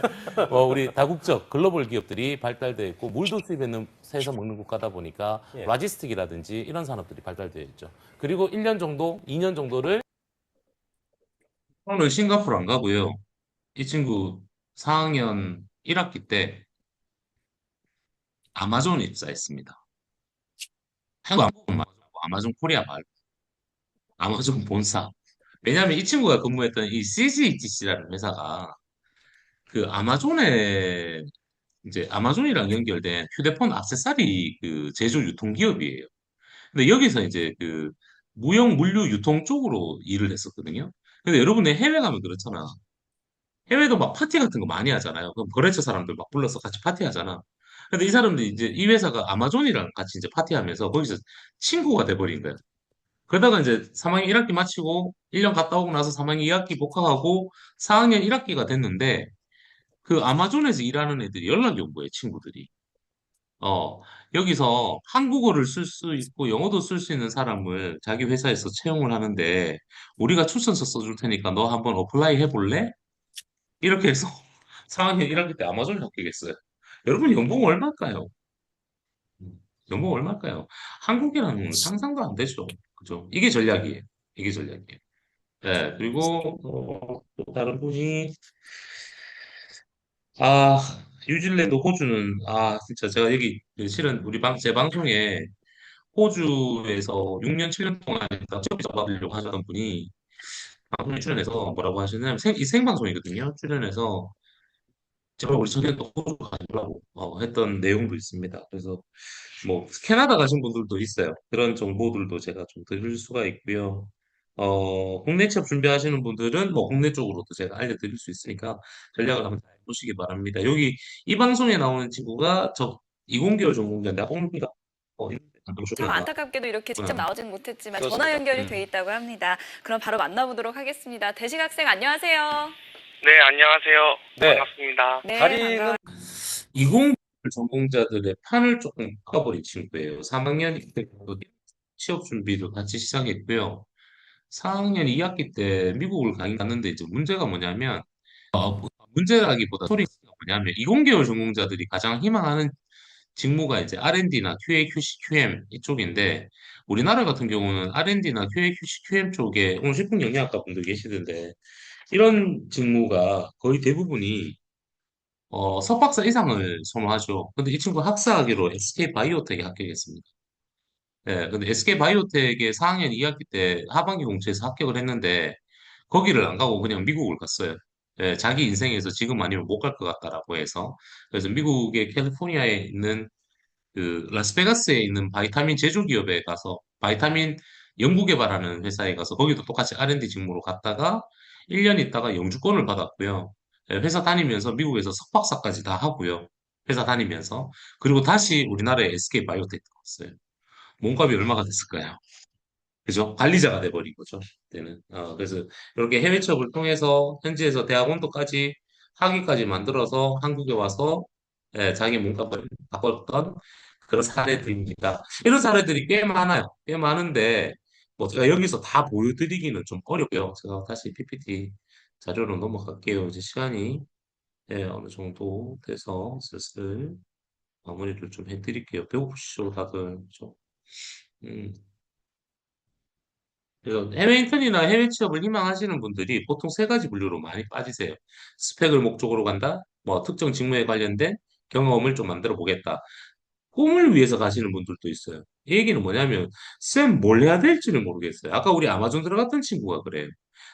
C: 우리 다국적 글로벌 기업들이 발달되어 있고 물도 수입해서 먹는 국가다 보니까
G: 예.
C: 라지스틱이라든지 이런 산업들이 발달되어 있죠. 그리고 1년 정도, 2년 정도를
A: 오늘 싱가포르 안 가고요. 이 친구 4학년 1학기 때 아마존에 입사했습니다. 한국 아마존 말고 아마존 코리아 말고 아마존 본사. 왜냐하면 이 친구가 근무했던 이 CGHC라는 회사가 그 아마존에 이제 아마존이랑 연결된 휴대폰 액세서리 그 제조 유통 기업이에요. 근데 여기서 이제 그 무역 물류 유통 쪽으로 일을 했었거든요. 근데 여러분의 해외 가면 그렇잖아. 해외도 막 파티 같은 거 많이 하잖아요. 그럼 거래처 사람들 막 불러서 같이 파티하잖아. 근데 이 사람들이 이제 이 회사가 아마존이랑 같이 이제 파티하면서 거기서 친구가 돼버린 거야. 그러다가 이제 3학년 1학기 마치고 1년 갔다 오고 나서 3학년 2학기 복학하고 4학년 1학기가 됐는데 그 아마존에서 일하는 애들이 연락이 온 거예요, 친구들이. 어, 여기서 한국어를 쓸 수 있고 영어도 쓸 수 있는 사람을 자기 회사에서 채용을 하는데 우리가 추천서 써줄 테니까 너 한번 어플라이 해볼래? 이렇게 해서 4학년 1학기 때 아마존에 합격했어요. 여러분 연봉 얼마일까요? 연봉 얼마일까요? 한국이라는 상상도 안 되죠. 그죠? 이게 전략이에요. 이게 전략이에요. 네, 그리고 또 다른 분이 아 뉴질랜드 호주는 진짜 제가 여기 실은 우리 제 방송에 호주에서 6년 7년 동안 취업 잡아보려고 하셨던 분이 방송에 출연해서 뭐라고 하시냐면 이 생방송이거든요. 출연해서 제발 우리 청년도 호주 가려고 했던 내용도 있습니다. 그래서 뭐 캐나다 가신 분들도 있어요. 그런 정보들도 제가 좀 드릴 수가 있고요. 국내 취업 준비하시는 분들은 뭐 국내 쪽으로도 제가 알려드릴 수 있으니까 전략을 한번 잘 보시기 바랍니다. 여기 이 방송에 나오는 친구가 저 20개월 전공자인데 홍비가
B: 좀 안타깝게도 이렇게 직접 나오지는 못했지만 전화 연결이 돼
A: 음.
B: 있다고 합니다. 그럼 바로 만나보도록 하겠습니다. 대식 학생 안녕하세요.
F: 네, 안녕하세요.
G: 네.
F: 반갑습니다.
B: 네,
G: 다리는
B: 반가워요.
A: 20 전공자들의 판을 조금 바꿔버린 친구예요. 3학년 때부터 취업 준비를 같이 시작했고요. 4학년 2학기 때 미국을 가긴 갔는데 이제 문제가 뭐냐면 문제라기보다 소리가 뭐냐면 이공계열 전공자들이 가장 희망하는 직무가 이제 R&D나 QA, QC, QM 이쪽인데 우리나라 같은 경우는 R&D나 QA, QC, QM 쪽에 오늘 식품영양학과 분들 계시던데 이런 직무가 거의 대부분이 석박사 이상을 선호하죠. 근데 이 친구 학사하기로 SK 바이오텍에 합격했습니다. 예, 근데 SK 바이오텍에 4학년 2학기 때 하반기 공채에서 합격을 했는데 거기를 안 가고 그냥 미국을 갔어요. 예, 자기 인생에서 지금 아니면 못 갈 것 같다라고 해서 그래서 미국의 캘리포니아에 있는 그 라스베가스에 있는 바이타민 제조 기업에 가서 바이타민 연구 개발하는 회사에 가서 거기도 똑같이 R&D 직무로 갔다가 1년 있다가 영주권을 받았고요. 예, 회사 다니면서 미국에서 석박사까지 다 하고요. 회사 다니면서 그리고 다시 우리나라의 SK 바이오텍 들어왔어요. 몸값이 얼마가 됐을까요? 그죠? 관리자가 돼버린 거죠. 그때는. 그래서 이렇게 해외 취업을 통해서 현지에서 대학원도까지 학위까지 만들어서 한국에 와서 예, 자기 몸값을 바꿨던 그런 사례들입니다. 이런 사례들이 꽤 많아요. 꽤 많은데 뭐 제가 여기서 다 보여드리기는 좀 어렵고요. 제가 다시 PPT 자료로 넘어갈게요. 이제 시간이 예, 어느 정도 돼서 슬슬 마무리를 좀 해드릴게요. 배고프시죠, 다들. 그죠? 음. 그래서 해외 인턴이나 해외 취업을 희망하시는 분들이 보통 세 가지 분류로 많이 빠지세요. 스펙을 목적으로 간다, 뭐 특정 직무에 관련된 경험을 좀 만들어 보겠다. 꿈을 위해서 가시는 분들도 있어요. 이 얘기는 뭐냐면, 쌤 뭘 해야 될지를 모르겠어요. 아까 우리 아마존 들어갔던 친구가 그래요.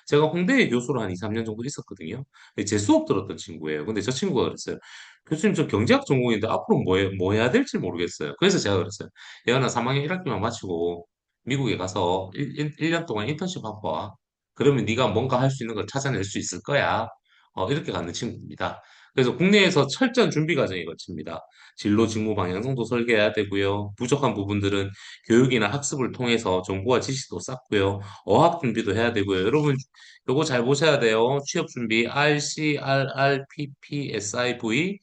A: 제가 홍대에 교수로 한 2, 3년 정도 있었거든요. 제 수업 들었던 친구예요. 근데 저 친구가 그랬어요. 교수님, 저 경제학 전공인데 앞으로 뭐 해야 될지 모르겠어요. 그래서 제가 그랬어요. 예언아, 3학년 1학기만 마치고 미국에 가서 1년 동안 인턴십 하고 와. 그러면 네가 뭔가 할 수 있는 걸 찾아낼 수 있을 거야. 이렇게 가는 친구입니다. 그래서 국내에서 철저한 준비 과정이 거칩니다. 진로 직무 방향성도 설계해야 되고요. 부족한 부분들은 교육이나 학습을 통해서 정보와 지식도 쌓고요. 어학 준비도 해야 되고요. 여러분, 요거 잘 보셔야 돼요. 취업 준비 RCRRPPSIV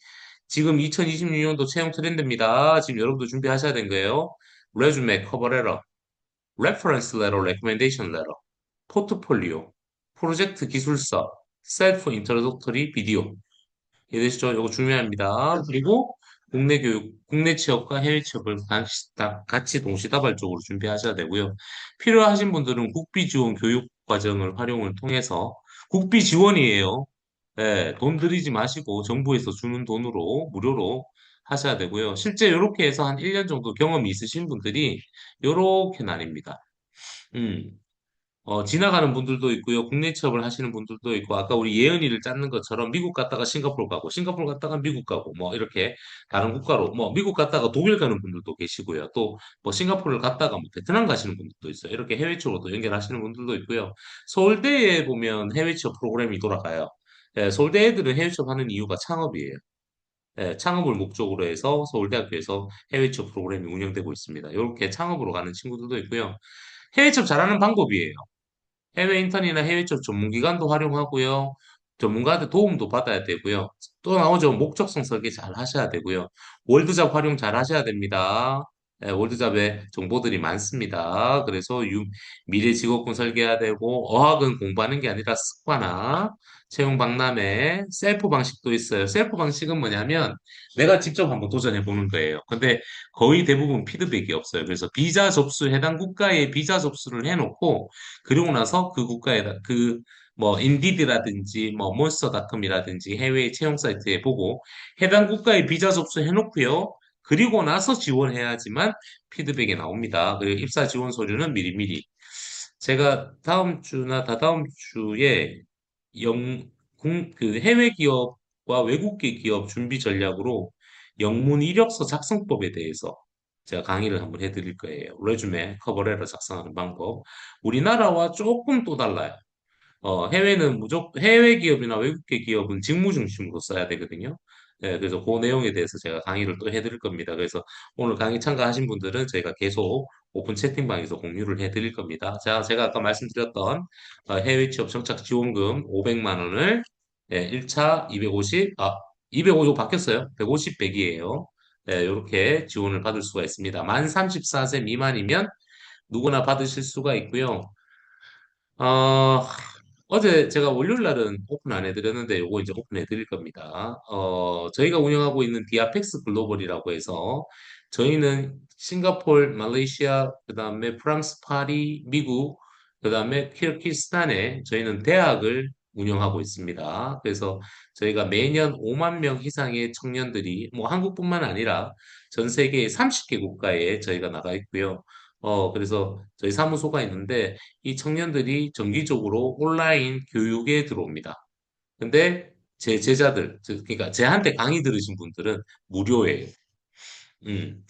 A: 지금 2026년도 채용 트렌드입니다. 지금 여러분도 준비하셔야 되는 거예요. 레주메, 커버레터, 레퍼런스 레터, 레코멘데이션 레터, 포트폴리오, 프로젝트 기술서, 셀프 인트로덕터리 비디오 이해되시죠? 이거 중요합니다. 그리고 국내 교육, 국내 취업과 해외 취업을 같이 동시다발적으로 준비하셔야 되고요. 필요하신 분들은 국비 지원 교육 과정을 활용을 통해서 국비 지원이에요. 예, 돈 들이지 마시고 정부에서 주는 돈으로 무료로 하셔야 되고요. 실제 이렇게 해서 한 1년 정도 경험이 있으신 분들이 이렇게 나뉩니다. 음. 지나가는 분들도 있고요. 국내 취업을 하시는 분들도 있고, 아까 우리 예은이를 짰는 것처럼 미국 갔다가 싱가포르 가고, 싱가포르 갔다가 미국 가고, 뭐, 이렇게 다른 국가로, 뭐, 미국 갔다가 독일 가는 분들도 계시고요. 또, 뭐, 싱가포르를 갔다가 뭐, 베트남 가시는 분들도 있어요. 이렇게 해외 취업으로 또 연결하시는 분들도 있고요. 서울대에 보면 해외 취업 프로그램이 돌아가요. 예, 서울대 애들은 해외 취업하는 이유가 창업이에요. 예, 창업을 목적으로 해서 서울대학교에서 해외 취업 프로그램이 운영되고 있습니다. 이렇게 창업으로 가는 친구들도 있고요. 해외 취업 잘하는 방법이에요. 해외 인턴이나 해외 쪽 전문기관도 활용하고요. 전문가한테 도움도 받아야 되고요. 또 나오죠. 목적성 설계 잘 하셔야 되고요. 월드잡 활용 잘 하셔야 됩니다. 예, 월드잡에 정보들이 많습니다. 그래서 미래 직업군 설계해야 되고 어학은 공부하는 게 아니라 습관화, 채용 박람회, 셀프 방식도 있어요. 셀프 방식은 뭐냐면 내가 직접 한번 도전해 보는 거예요. 근데 거의 대부분 피드백이 없어요. 그래서 비자 접수 해당 국가에 비자 접수를 해놓고 그리고 나서 그 국가에다 뭐 인디드라든지 뭐 몬스터닷컴이라든지 해외 채용 사이트에 보고 해당 국가에 비자 접수해 놓고요. 그리고 나서 지원해야지만 피드백이 나옵니다. 그리고 입사 지원 서류는 미리미리. 제가 다음 주나 다다음 주에 그 해외 기업과 외국계 기업 준비 전략으로 영문 이력서 작성법에 대해서 제가 강의를 한번 해드릴 거예요. 레주메, 커버레터 작성하는 방법. 우리나라와 조금 또 달라요. 해외는 무조건, 해외 기업이나 외국계 기업은 직무 중심으로 써야 되거든요. 예, 그래서 그 내용에 대해서 제가 강의를 또 해드릴 겁니다. 그래서 오늘 강의 참가하신 분들은 저희가 계속 오픈 채팅방에서 공유를 해드릴 겁니다. 자, 제가 아까 말씀드렸던 해외 취업 정착 지원금 500만 원을 1차 250 바뀌었어요. 150 백이에요. 이렇게 지원을 받을 수가 있습니다. 만 34세 미만이면 누구나 받으실 수가 있고요. 어, 어제 제가 월요일 날은 오픈 안 해드렸는데 요거 이제 오픈 해드릴 겁니다. 저희가 운영하고 있는 디아펙스 글로벌이라고 해서 저희는 싱가폴, 말레이시아, 그다음에 프랑스, 파리, 미국, 그다음에 키르기스탄에 저희는 대학을 운영하고 있습니다. 그래서 저희가 매년 5만 명 이상의 청년들이 뭐 한국뿐만 아니라 전 세계 30개 국가에 저희가 나가 있고요. 그래서 저희 사무소가 있는데 이 청년들이 정기적으로 온라인 교육에 들어옵니다. 근데 제 제자들, 그러니까 제한테 강의 들으신 분들은 무료예요.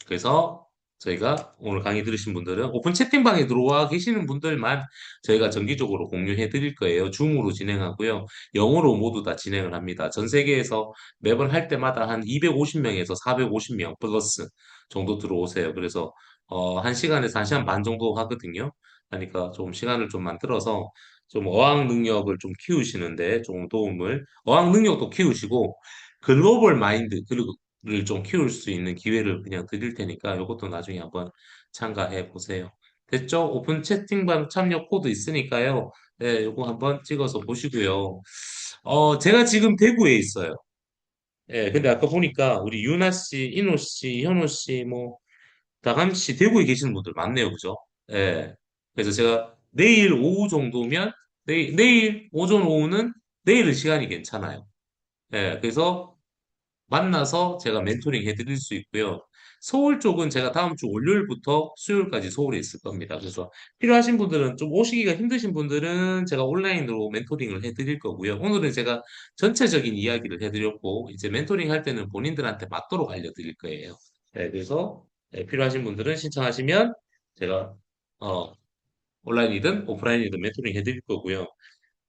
A: 그래서 저희가 오늘 강의 들으신 분들은 오픈 채팅방에 들어와 계시는 분들만 저희가 정기적으로 공유해 드릴 거예요. 줌으로 진행하고요. 영어로 모두 다 진행을 합니다. 전 세계에서 매번 할 때마다 한 250명에서 450명 플러스 정도 들어오세요. 그래서 1시간에서 1시간 반 정도 하거든요. 그러니까 좀 시간을 좀 만들어서 좀 어학 능력을 좀 키우시는데 좀 도움을, 어학 능력도 키우시고 글로벌 마인드, 그리고 를 좀 키울 수 있는 기회를 그냥 드릴 테니까 이것도 나중에 한번 참가해 보세요. 됐죠? 오픈 채팅방 참여 코드 있으니까요. 네, 요거 한번 찍어서 보시고요. 제가 지금 대구에 있어요. 예, 근데 아까 보니까 우리 유나 씨, 인호 씨, 현호 씨, 뭐 다감 씨 대구에 계시는 분들 많네요, 그죠? 예. 그래서 제가 내일 오후 정도면 내일 오전 오후는 내일은 시간이 괜찮아요. 예, 그래서 만나서 제가 멘토링 해드릴 수 있고요. 서울 쪽은 제가 다음 주 월요일부터 수요일까지 서울에 있을 겁니다. 그래서 필요하신 분들은 좀 오시기가 힘드신 분들은 제가 온라인으로 멘토링을 해드릴 거고요. 오늘은 제가 전체적인 이야기를 해드렸고, 이제 멘토링 할 때는 본인들한테 맞도록 알려드릴 거예요. 네, 그래서 필요하신 분들은 신청하시면 제가 어, 온라인이든 오프라인이든 멘토링 해드릴 거고요.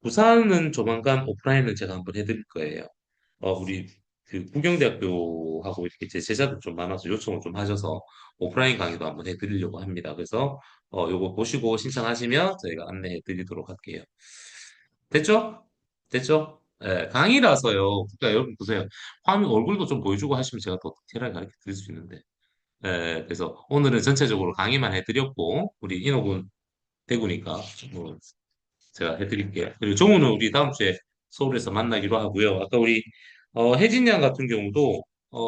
A: 부산은 조만간 오프라인을 제가 한번 해드릴 거예요. 우리 그 부경대학교하고 이렇게 제 제자들 좀 많아서 요청을 좀 하셔서 오프라인 강의도 한번 해드리려고 합니다. 그래서 요거 보시고 신청하시면 저희가 안내해 드리도록 할게요. 됐죠? 됐죠? 예, 강의라서요. 그러니까 여러분 보세요. 화면 얼굴도 좀 보여주고 하시면 제가 더 디테일하게 가르쳐 드릴 수 있는데. 그래서 오늘은 전체적으로 강의만 해드렸고 우리 인호군 대구니까 뭐 제가 해드릴게요. 그리고 정우는 우리 다음 주에 서울에서 만나기로 하고요. 아까 우리 혜진 양 같은 경우도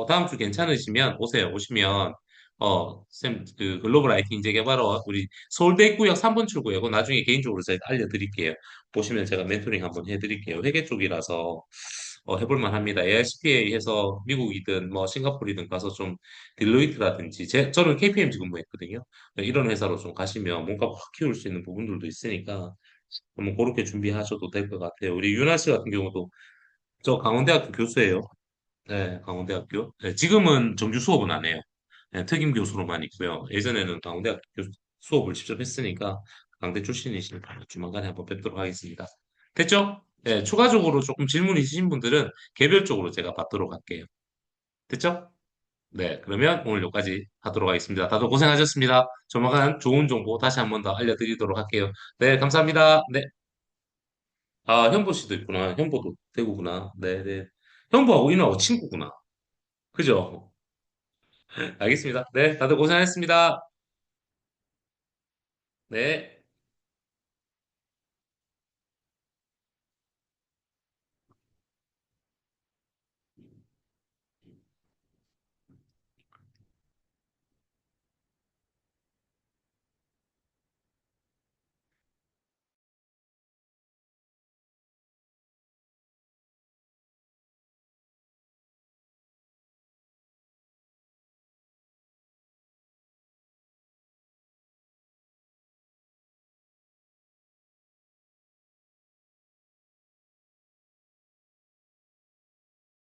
A: 다음 주 괜찮으시면 오세요. 오시면 쌤, 그 글로벌 IT 인재 개발원 우리 서울대 입구역 3번 출구 이거 나중에 개인적으로 제가 알려드릴게요. 보시면 제가 멘토링 한번 해드릴게요. 회계 쪽이라서 해볼 만합니다. AICPA 해서 미국이든 뭐 싱가포르이든 가서 좀 딜로이트라든지 저는 KPMG 근무했거든요. 이런 회사로 좀 가시면 뭔가 확 키울 수 있는 부분들도 있으니까 한번 그렇게 준비하셔도 될 것 같아요. 우리 유나 씨 같은 경우도 저 강원대학교 교수예요. 네, 강원대학교. 네, 지금은 정규 수업은 안 해요. 네, 특임 교수로만 있고요. 예전에는 강원대학교 수업을 직접 했으니까 강대 출신이시니까 조만간에 한번 뵙도록 하겠습니다. 됐죠? 네, 추가적으로 조금 질문 있으신 분들은 개별적으로 제가 받도록 할게요. 됐죠? 네, 그러면 오늘 여기까지 하도록 하겠습니다. 다들 고생하셨습니다. 조만간 좋은 정보 다시 한번 더 알려드리도록 할게요. 네, 감사합니다. 네. 아, 현보 씨도 있구나. 현보도 대구구나. 네네. 현보하고 인호하고 친구구나. 그죠? 알겠습니다. 네, 다들 고생하셨습니다. 네.